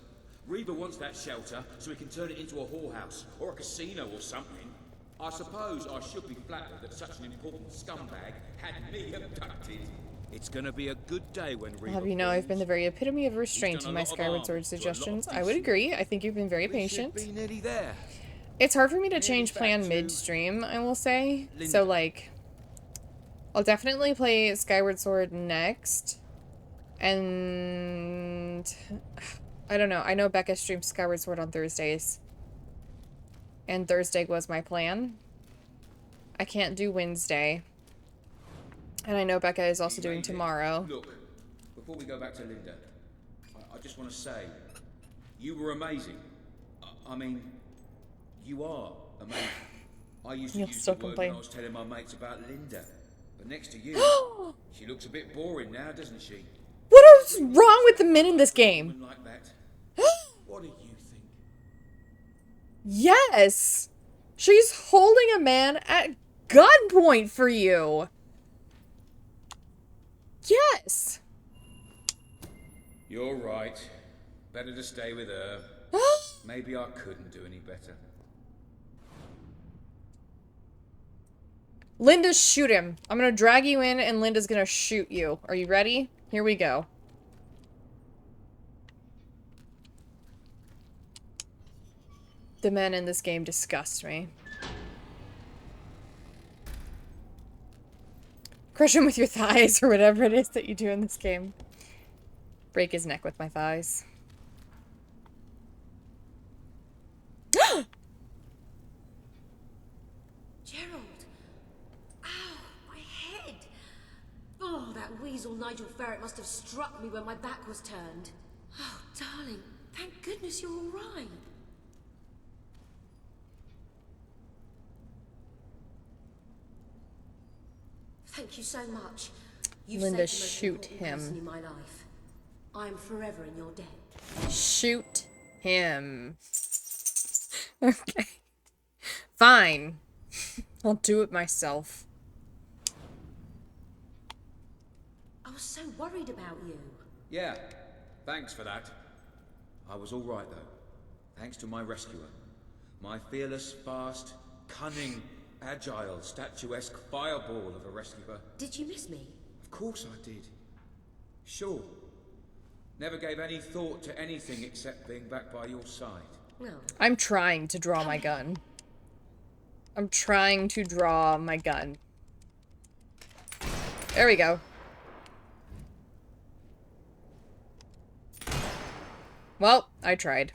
Speaker 15: Reaver wants that shelter so he can turn it into a whorehouse or a casino or something. I suppose I should be flattered that such an important scumbag had me abducted. It's gonna be a good day when Reaver...
Speaker 1: I'll have you know, I've been the very epitome of restraint in my Skyward Sword suggestions. I would agree. I think you've been very patient.
Speaker 15: Be nearly there.
Speaker 1: It's hard for me to change plan mid-stream, I will say. So, like, I'll definitely play Skyward Sword next. And... I don't know. I know Becca streams Skyward Sword on Thursdays. And Thursday was my plan. I can't do Wednesday. And I know Becca is also doing tomorrow.
Speaker 15: Look, before we go back to Linda, I just want to say, you were amazing. I mean, you are amazing. I used to use the word when I was telling my mates about Linda. But next to you, she looks a bit boring now, doesn't she?
Speaker 1: What is wrong with the men in this game?
Speaker 15: Like that. What do you think?
Speaker 1: Yes! She's holding a man at gunpoint for you! Yes!
Speaker 15: You're right. Better to stay with her. Maybe I couldn't do any better.
Speaker 1: Linda, shoot him. I'm gonna drag you in and Linda's gonna shoot you. Are you ready? Here we go. The men in this game disgust me. Crush him with your thighs or whatever it is that you do in this game. Break his neck with my thighs.
Speaker 5: Gerald! Ow, my head! Oh, that weasel Nigel Ferret must have struck me when my back was turned. Oh, darling, thank goodness you're all right. Thank you so much. You've
Speaker 1: Linda,
Speaker 5: saved the most
Speaker 1: shoot
Speaker 5: important person
Speaker 1: him.
Speaker 5: in my life. I am forever in your debt.
Speaker 1: Shoot him. Okay. Fine. I'll do it myself.
Speaker 5: I was so worried about you.
Speaker 15: Yeah, thanks for that. I was all right, though. Thanks to my rescuer. My fearless, fast, cunning, agile, statuesque fireball of a rescuer.
Speaker 5: Did you miss me?
Speaker 15: Of course I did. Sure. Never gave any thought to anything except being back by your side.
Speaker 5: No.
Speaker 1: I'm trying to draw my gun. I'm trying to draw my gun. There we go. Well, I tried.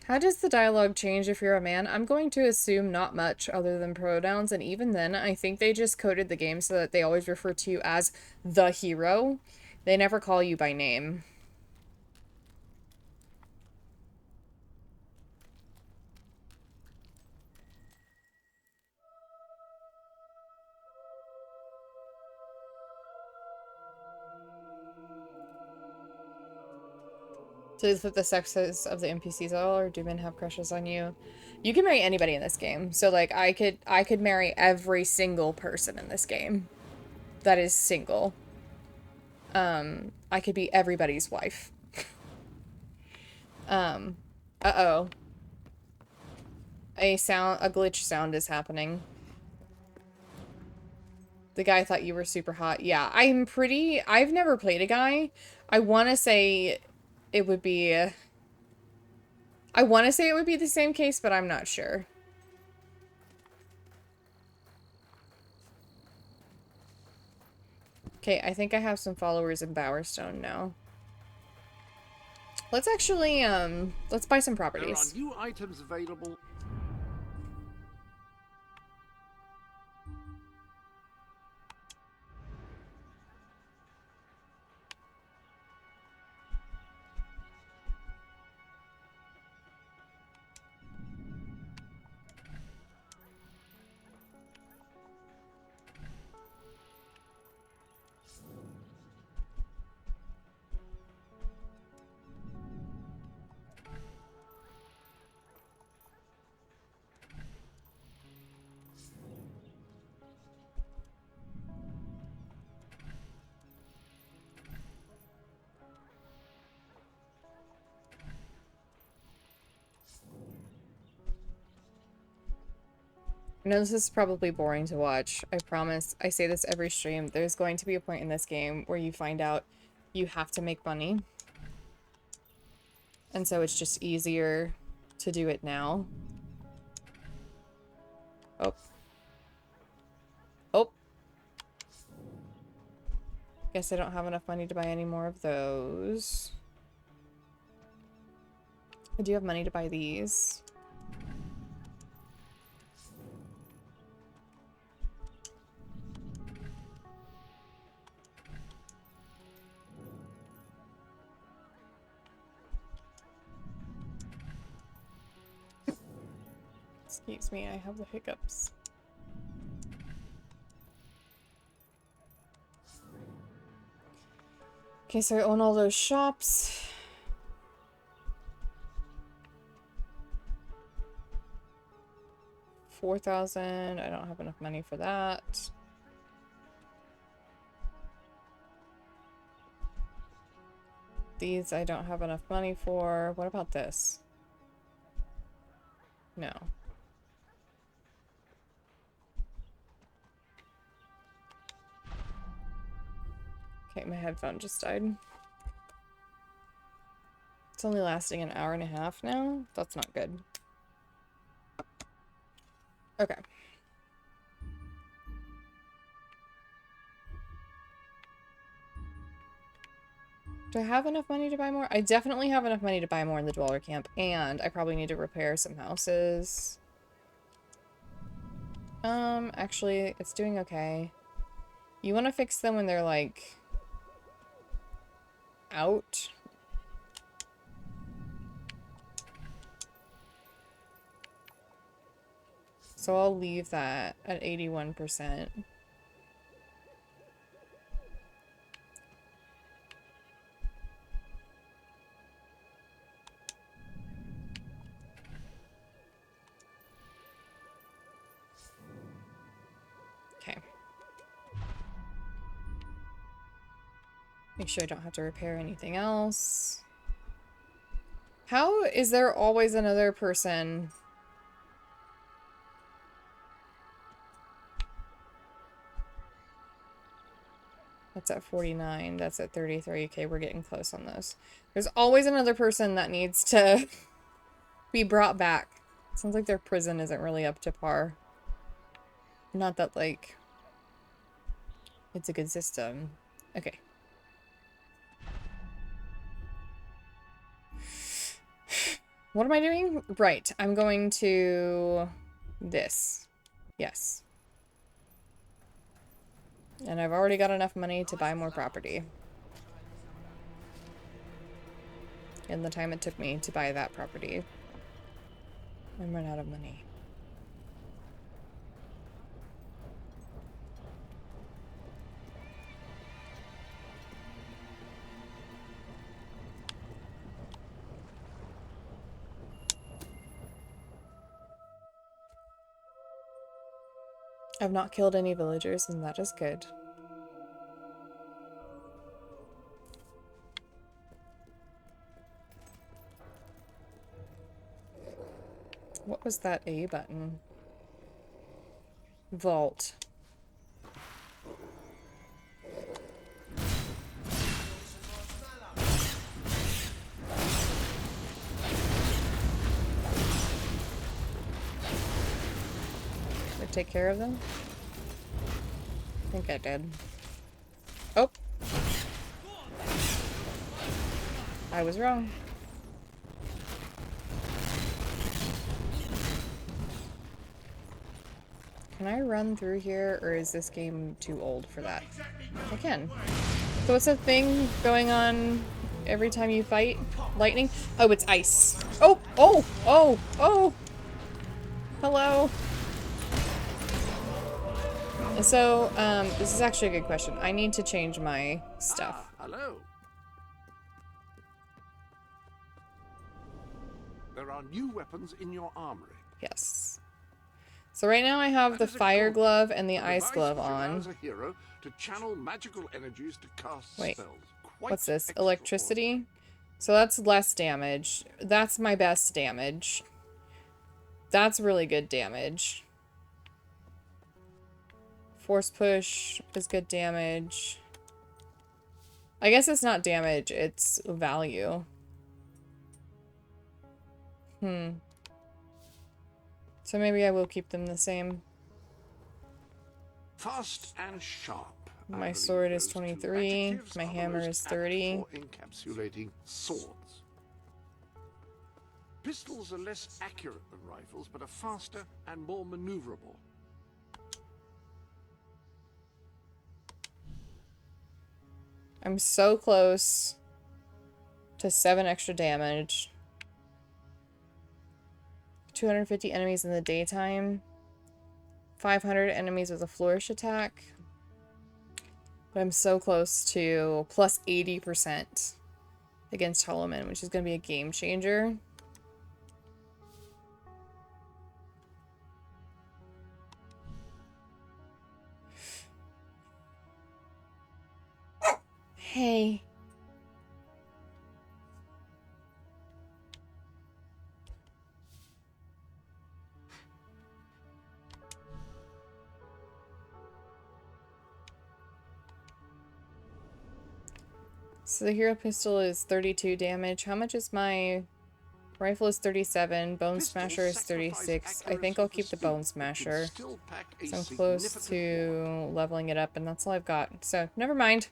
Speaker 1: How does the dialogue change if you're a man? I'm going to assume not much other than pronouns, and even then, I think they just coded the game so that they always refer to you as the hero. They never call you by name. So is what the sexes of the NPCs are, or do men have crushes on you? You can marry anybody in this game. So like I could marry every single person in this game that is single. I could be everybody's wife. Uh-oh. A glitch sound is happening. The guy thought you were super hot. Yeah, I've never played a guy. I want to say it would be the same case, but I'm not sure. Okay, I think I have some followers in Bowerstone now. Let's actually, let's buy some properties.
Speaker 11: There are new items available.
Speaker 1: I know this is probably boring to watch. I promise. I say this every stream. There's going to be a point in this game where you find out you have to make money. And so it's just easier to do it now. Oh. Oh. Guess I don't have enough money to buy any more of those. I do have money to buy these. Excuse me, I have the hiccups. Okay, so I own all those shops. $4,000. I don't have enough money for that. These I don't have enough money for. What about this? No. Okay, my headphone just died. It's only lasting an hour and a half now. That's not good. Okay. Do I have enough money to buy more? I definitely have enough money to buy more in the Dweller Camp, and I probably need to repair some houses. Actually, it's doing okay. You want to fix them when they're, like, out? So I'll leave that at 81%. Make sure I don't have to repair anything else. How is there always another person? That's at 49. That's at 33. Okay, we're getting close on those. There's always another person that needs to be brought back. Sounds like their prison isn't really up to par. Not that, like, it's a good system. Okay. What am I doing? Right, I'm going to this. Yes. And I've already got enough money to buy more property. In the time it took me to buy that property. I'm run out of money. I've not killed any villagers, and that is good. What was that A button? Vault. Did I take care of them? I think I did. Oh! I was wrong. Can I run through here, or is this game too old for that? I can. So what's the thing going on every time you fight? Lightning? Oh, it's ice. Oh! Oh! Oh! Oh! Hello! So, this is actually a good question. I need to change my stuff.
Speaker 11: Hello. There are new weapons in your armory.
Speaker 1: Yes. So right now I have the fire glove and the ice glove on.
Speaker 11: A hero to channel magical energies to cast
Speaker 1: Wait,
Speaker 11: spells.
Speaker 1: what's this? Electricity? So that's less damage. That's my best damage. That's really good damage. Force push is good damage. I guess it's not damage, it's value. So maybe I will keep them the same.
Speaker 11: Fast and sharp.
Speaker 1: My sword is 23. My hammer is 30.
Speaker 11: For encapsulating swords. Pistols are less accurate than rifles, but are faster and more maneuverable.
Speaker 1: I'm so close to 7 extra damage. 250 enemies in the daytime. 500 enemies with a flourish attack. But I'm so close to plus 80% against Hollow Men, which is going to be a game changer. Hey. So the hero pistol is 32 damage. How much is my rifle? Is 37. Bone Smasher is 36. I think I'll keep the Bone Smasher. So I'm close to leveling it up, and that's all I've got. So, never mind.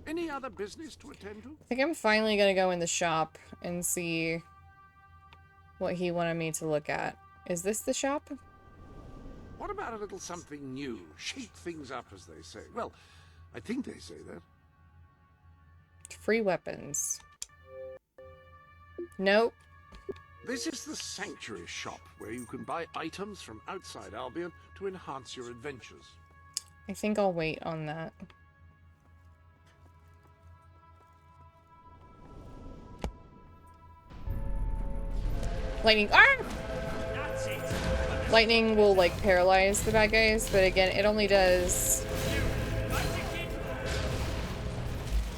Speaker 11: Any other business to attend to?
Speaker 1: I think I'm finally gonna go in the shop and see what he wanted me to look at. Is this the shop?
Speaker 11: What about a little something new? Shake things up, as they say. Well, I think they say that.
Speaker 1: Free weapons. Nope.
Speaker 11: This is the Sanctuary shop, where you can buy items from outside Albion to enhance your adventures.
Speaker 1: I think I'll wait on that. Lightning. Ah! Lightning will, like, paralyze the bad guys, but again, it only does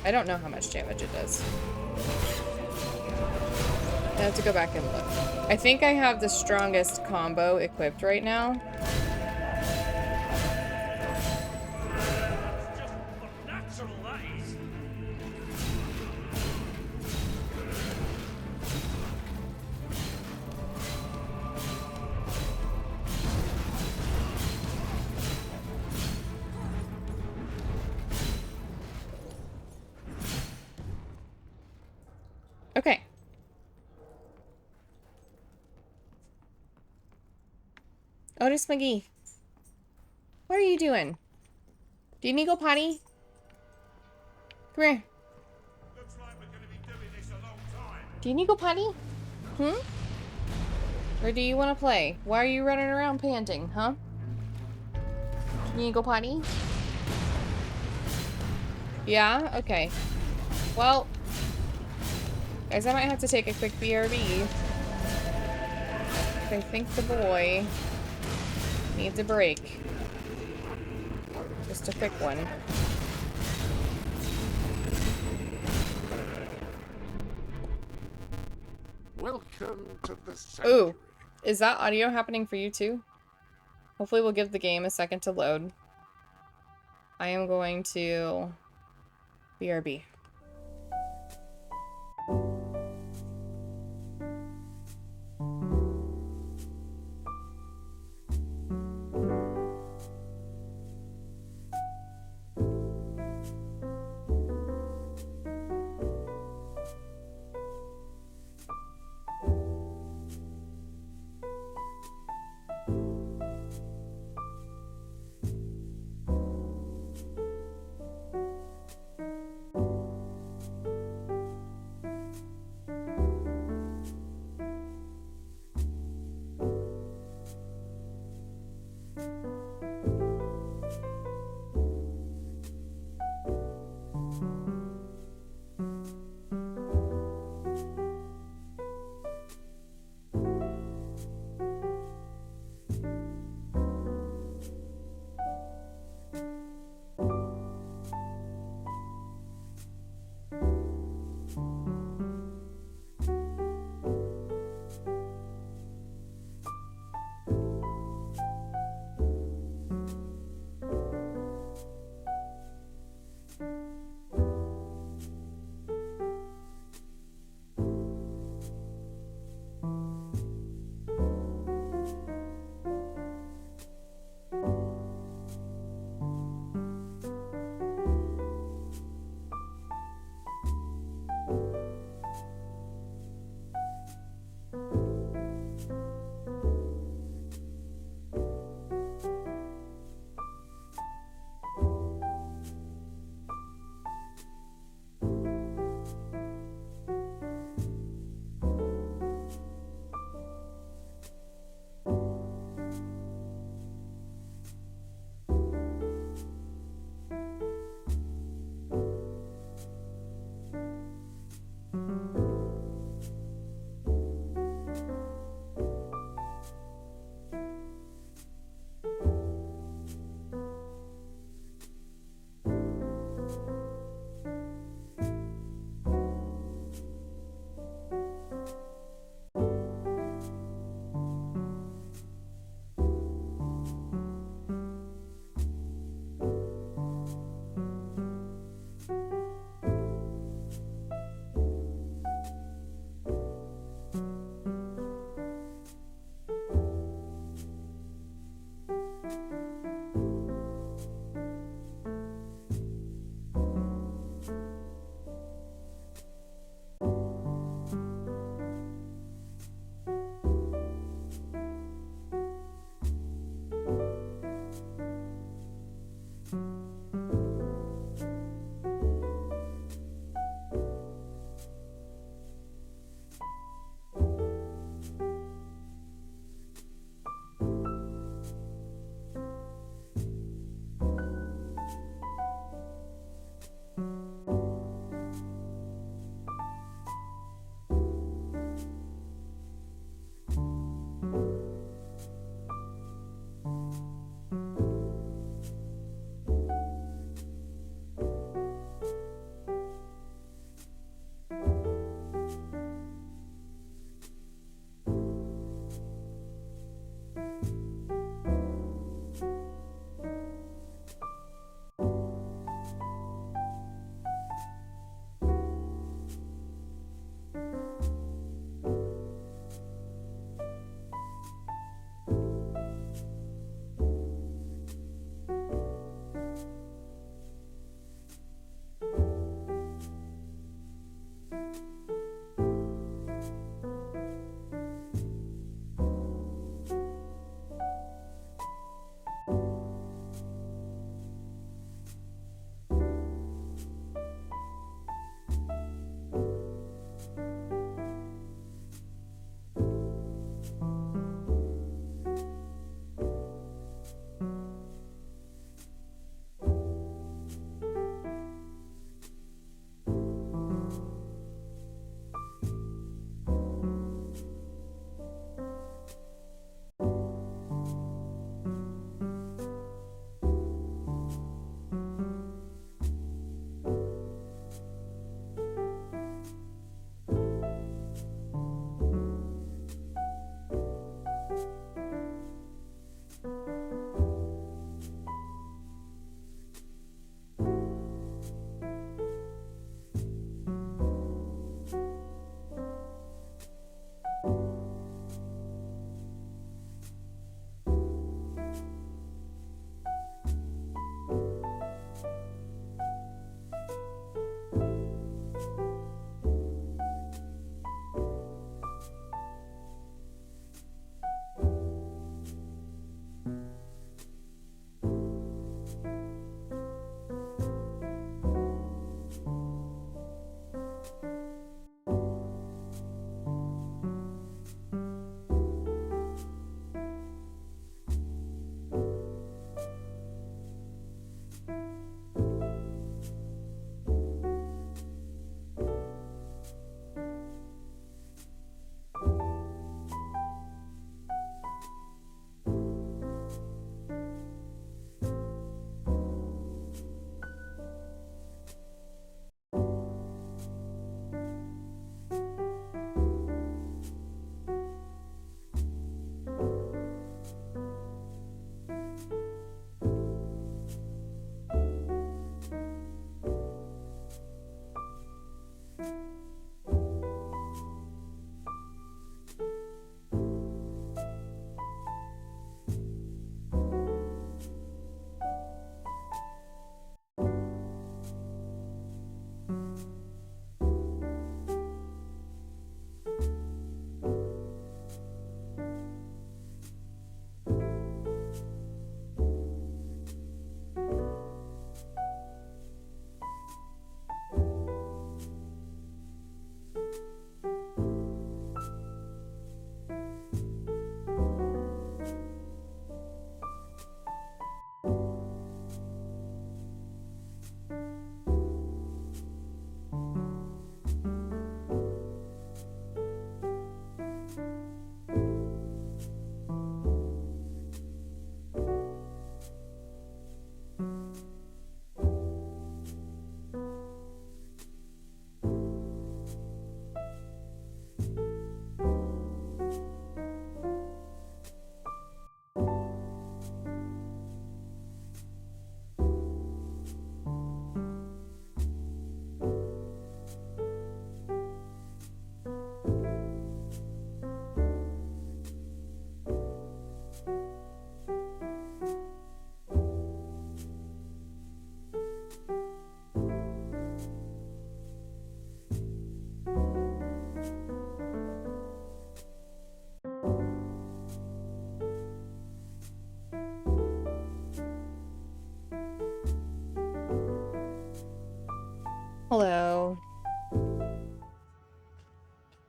Speaker 1: I don't know how much damage it does. I have to go back and look. I think I have the strongest combo equipped right now. Okay. Otis McGee. What are you doing? Do you need to go potty? Come here. Do you need to go potty? Hmm? Or do you want to play? Why are you running around panting, huh? You need to go potty? Yeah? Okay. Well, guys, I might have to take a quick BRB. I think the boy needs a break. Just a quick one.
Speaker 11: Welcome to the
Speaker 1: Ooh, is that audio happening for you too? Hopefully we'll give the game a second to load. I am going to BRB.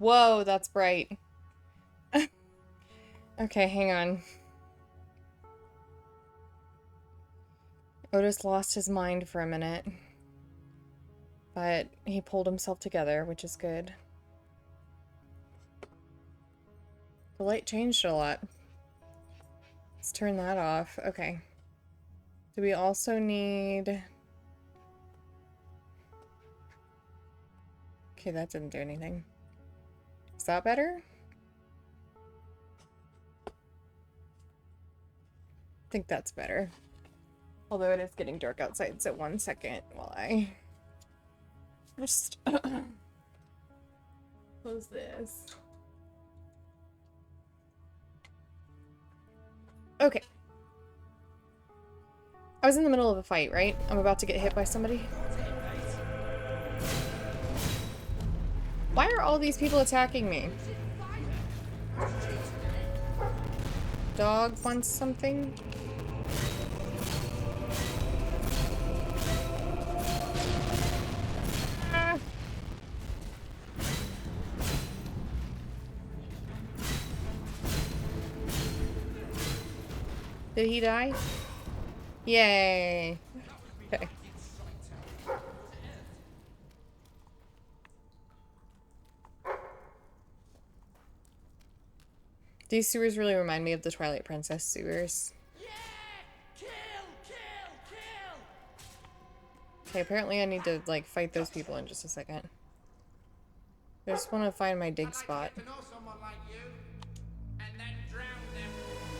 Speaker 1: Whoa, that's bright. Okay, hang on. Otis lost his mind for a minute. But he pulled himself together, which is good. The light changed a lot. Let's turn that off. Okay. Do we also need... Okay, that didn't do anything. Is that better? I think that's better. Although it is getting dark outside, so 1 second while I just close this. Okay. I was in the middle of a fight, right? I'm about to get hit by somebody. Why are all these people attacking me? Dog wants something? Ah. Did he die? Yay. Okay. These sewers really remind me of the Twilight Princess sewers. Okay, apparently I need to, like, fight those people in just a second. I just want to find my dig spot.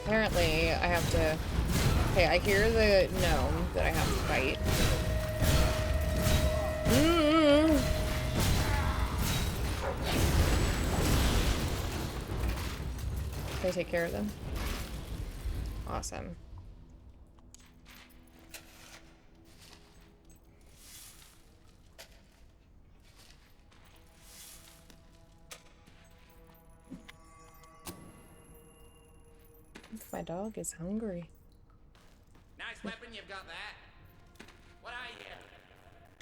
Speaker 1: Apparently, I have to... Okay, I hear the gnome that I have to fight. Can I take care of them? Awesome. My dog is hungry.
Speaker 19: Nice weapon you've got there. What are you?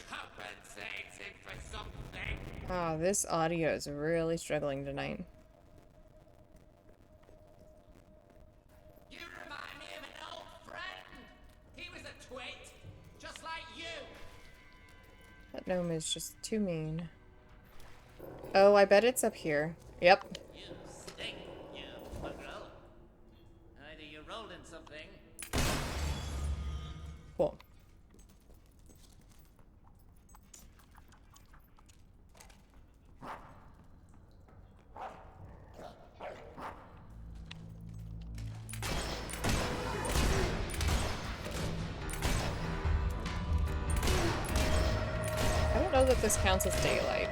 Speaker 19: Compensating for something?
Speaker 1: Oh, this audio is really struggling tonight.
Speaker 19: You remind me of an old friend. He was a twit, just like you.
Speaker 1: That gnome is just too mean. Oh, I bet it's up here. Yep.
Speaker 19: You stink, you buggerel. Either you rolled in something.
Speaker 1: Cool. I don't know that this counts as daylight.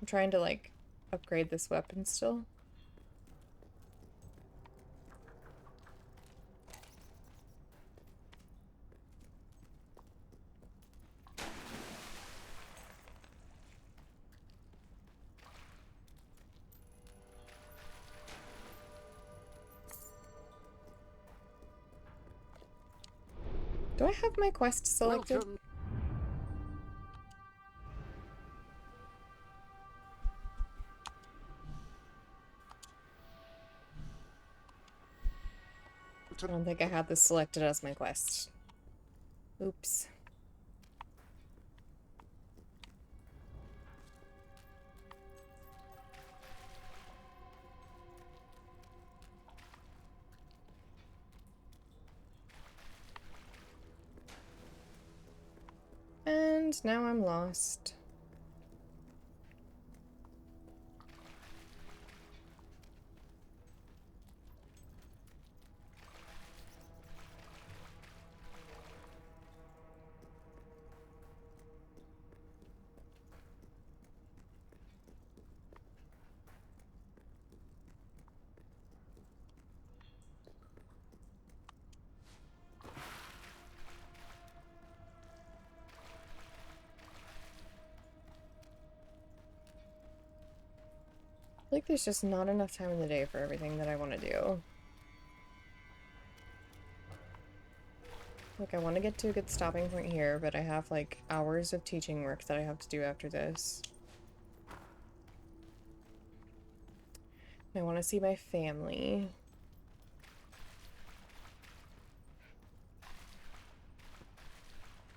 Speaker 1: I'm trying to, like, upgrade this weapon still. Do I have my quest selected?
Speaker 6: Welcome.
Speaker 1: I don't think I had this selected as my quest. Oops. And now I'm lost. I feel like there's just not enough time in the day for everything that I want to do. Like, I want to get to a good stopping point here, but I have, like, hours of teaching work that I have to do after this. I want to see my family.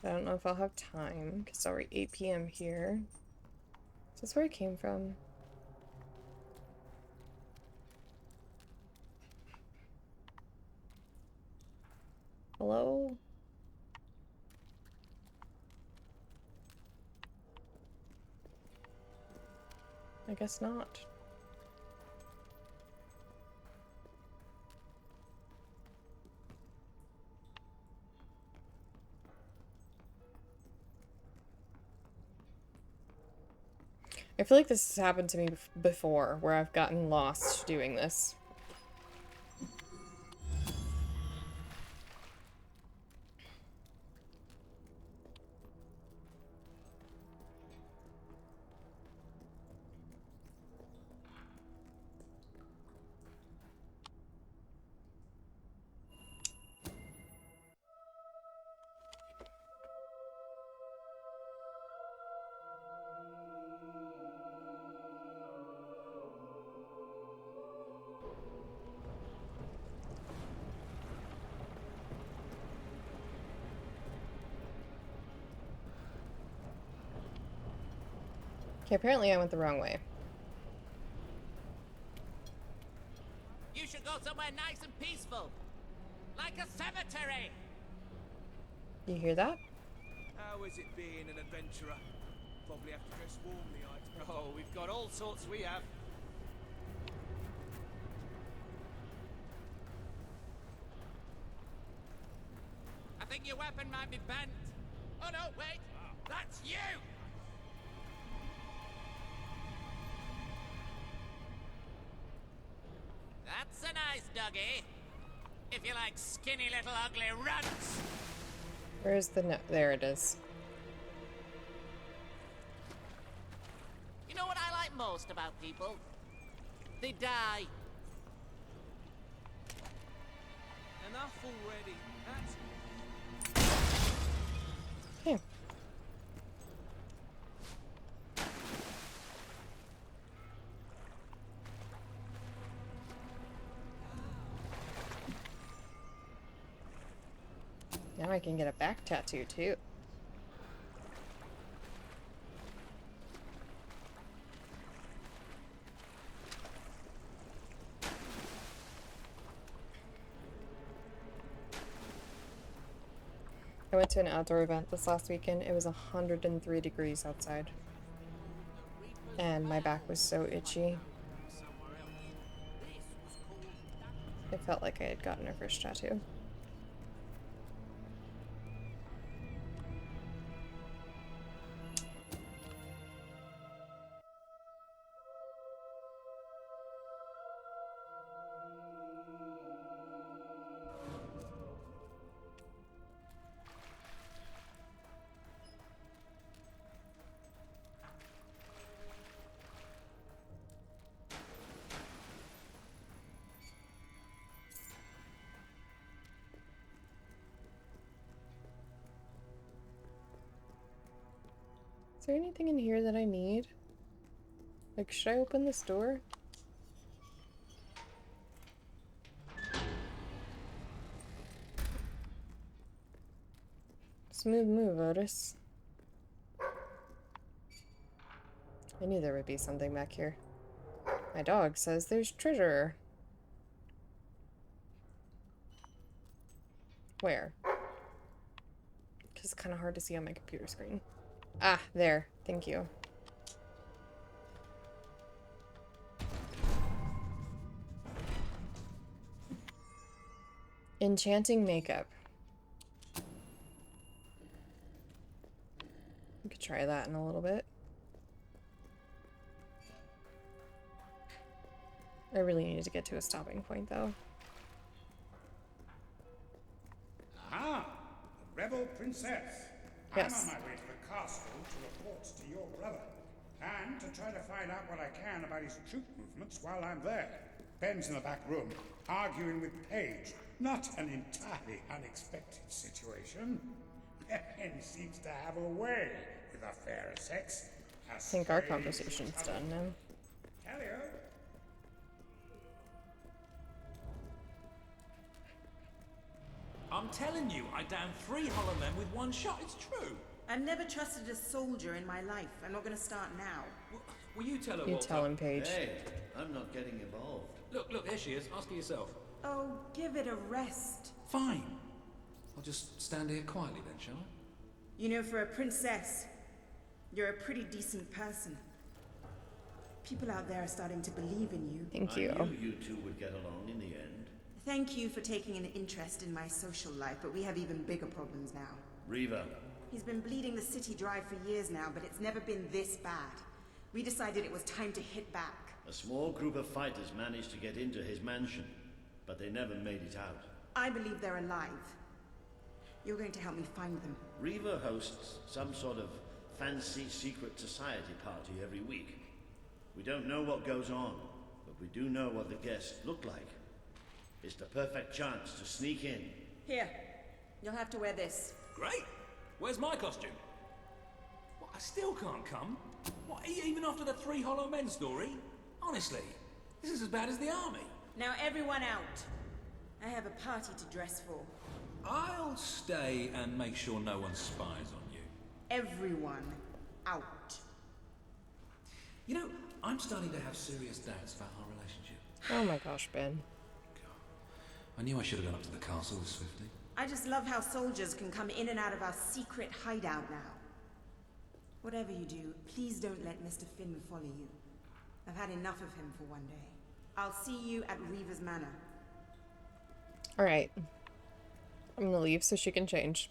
Speaker 1: I don't know if I'll have time, because it's already 8 p.m. here. Is this where I came from? Hello? I guess not. I feel like this has happened to me before, where I've gotten lost doing this. Okay, apparently I went the wrong way.
Speaker 19: You should go somewhere nice and peaceful. Like a cemetery.
Speaker 1: You hear that?
Speaker 13: How is it being an adventurer? Probably have to dress warmly, I... Oh, we've got all sorts we have.
Speaker 19: I think your weapon might be bent. Oh no, wait! That's you! That's a nice doggy. If you like skinny little ugly runts.
Speaker 1: Where's the note? There it is.
Speaker 19: You know what I like most about people? They die.
Speaker 13: Enough already. That's...
Speaker 1: Here. Now I can get a back tattoo too. I went to an outdoor event this last weekend. It was 103 degrees outside. And my back was so itchy. It felt like I had gotten a first tattoo. Is there anything in here that I need? Like, should I open this door? Smooth move, Otis. I knew there would be something back here. My dog says there's treasure. Where? Because it's kind of hard to see on my computer screen. Ah, there. Thank you. Enchanting makeup. We could try that in a little bit. I really needed to get to a stopping point, though.
Speaker 20: Ah, the rebel princess.
Speaker 1: Yes.
Speaker 20: I'm on my way to the castle to report to your brother, and to try to find out what I can about his troop movements while I'm there. Ben's in the back room, arguing with Paige, Not an entirely unexpected situation. Ben seems to have a way with the fairer sex.
Speaker 1: I think our conversation's done now.
Speaker 20: Tellio.
Speaker 15: I'm telling you, I downed 3 hollow men with one shot. It's true.
Speaker 21: I've never trusted a soldier in my life. I'm not going to start now.
Speaker 15: Will you tell her,
Speaker 1: You
Speaker 15: Walter?
Speaker 1: tell him, Paige.
Speaker 22: Hey, I'm not getting involved.
Speaker 15: Look, there she is. Ask her yourself.
Speaker 21: Oh, give it a rest.
Speaker 15: Fine. I'll just stand here quietly then, shall I?
Speaker 21: You know, for a princess, you're a pretty decent person. People out there are starting to believe in you.
Speaker 1: Thank you.
Speaker 22: I knew you two would get along in the end.
Speaker 21: Thank you for taking an interest in my social life, but we have even bigger problems now.
Speaker 22: Riva.
Speaker 21: He's been bleeding the city dry for years now, but it's never been this bad. We decided it was time to hit back.
Speaker 22: A small group of fighters managed to get into his mansion, but they never made it out.
Speaker 21: I believe they're alive. You're going to help me find them.
Speaker 22: Riva hosts some sort of fancy secret society party every week. We don't know what goes on, but we do know what the guests look like. It's the perfect chance to sneak in.
Speaker 21: Here, you'll have to wear this.
Speaker 15: Great. Where's my costume? What, I still can't come? What, even after the 3 hollow men story? Honestly, this is as bad as the army.
Speaker 21: Now everyone out. I have a party to dress for.
Speaker 15: I'll stay and make sure no one spies on you.
Speaker 21: Everyone out.
Speaker 15: You know, I'm starting to have serious doubts about our relationship.
Speaker 1: Oh my gosh, Ben.
Speaker 15: I knew I should have gone up to the castle with Swifty.
Speaker 21: I just love how soldiers can come in and out of our secret hideout now. Whatever you do, please don't let Mr. Finn follow you. I've had enough of him for one day. I'll see you at Riva's Manor.
Speaker 1: Alright. I'm gonna leave so she can change.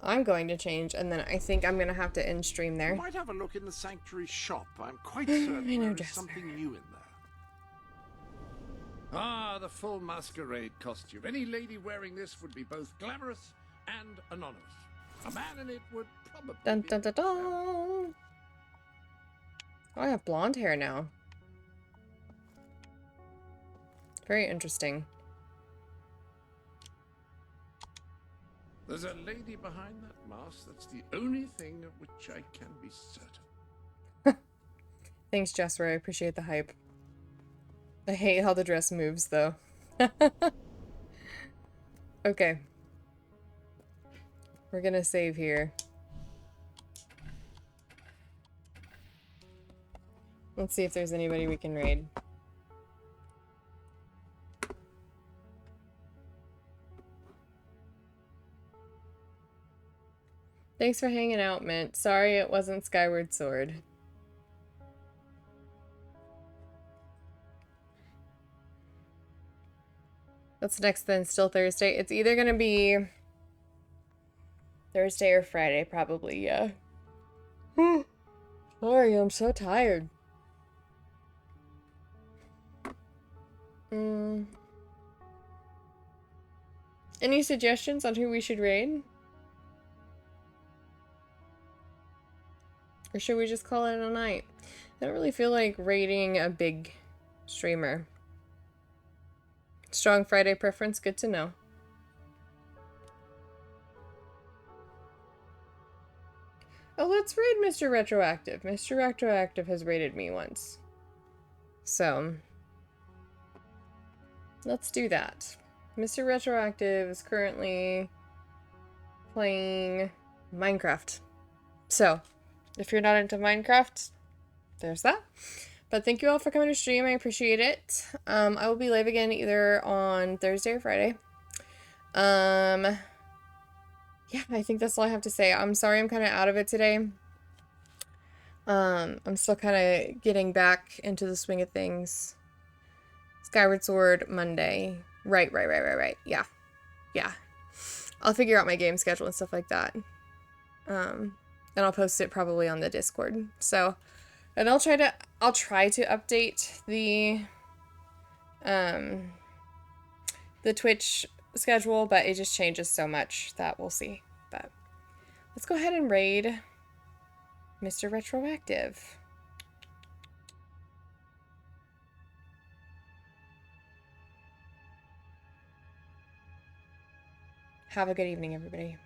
Speaker 1: I'm going to change, and then I think I'm gonna have to end stream there.
Speaker 11: You might have a look in the sanctuary shop. I'm quite certain there is something new in there. Ah, the full masquerade costume. Any lady wearing this would be both glamorous and anonymous. A man in it would probably
Speaker 1: Dun dun dun dun! Oh, I have blonde hair now. Very interesting.
Speaker 11: There's a lady behind that mask. That's the only thing of which I can be certain.
Speaker 1: Thanks, Jasper. I appreciate the hype. I hate how the dress moves, though. Okay. We're gonna save here. Let's see if there's anybody we can raid. Thanks for hanging out, Mint. Sorry it wasn't Skyward Sword. What's next then? Still Thursday? It's either gonna be Thursday or Friday, probably, yeah. Sorry, I'm so tired. Any suggestions on who we should raid? Or should we just call it a night? I don't really feel like raiding a big streamer. Strong Friday preference, good to know. Oh, let's raid Mr. Retroactive. Mr. Retroactive has raided me once. So, let's do that. Mr. Retroactive is currently playing Minecraft. So, if you're not into Minecraft, there's that. But thank you all for coming to stream. I appreciate it. I will be live again either on Thursday or Friday. Yeah, I think that's all I have to say. I'm sorry I'm kind of out of it today. I'm still kind of getting back into the swing of things. Skyward Sword Monday. Right. Yeah. I'll figure out my game schedule and stuff like that. And I'll post it probably on the Discord. So, and I'll try to update the Twitch schedule, but it just changes so much that we'll see. But let's go ahead and raid Mr. Retroactive. Have a good evening, everybody.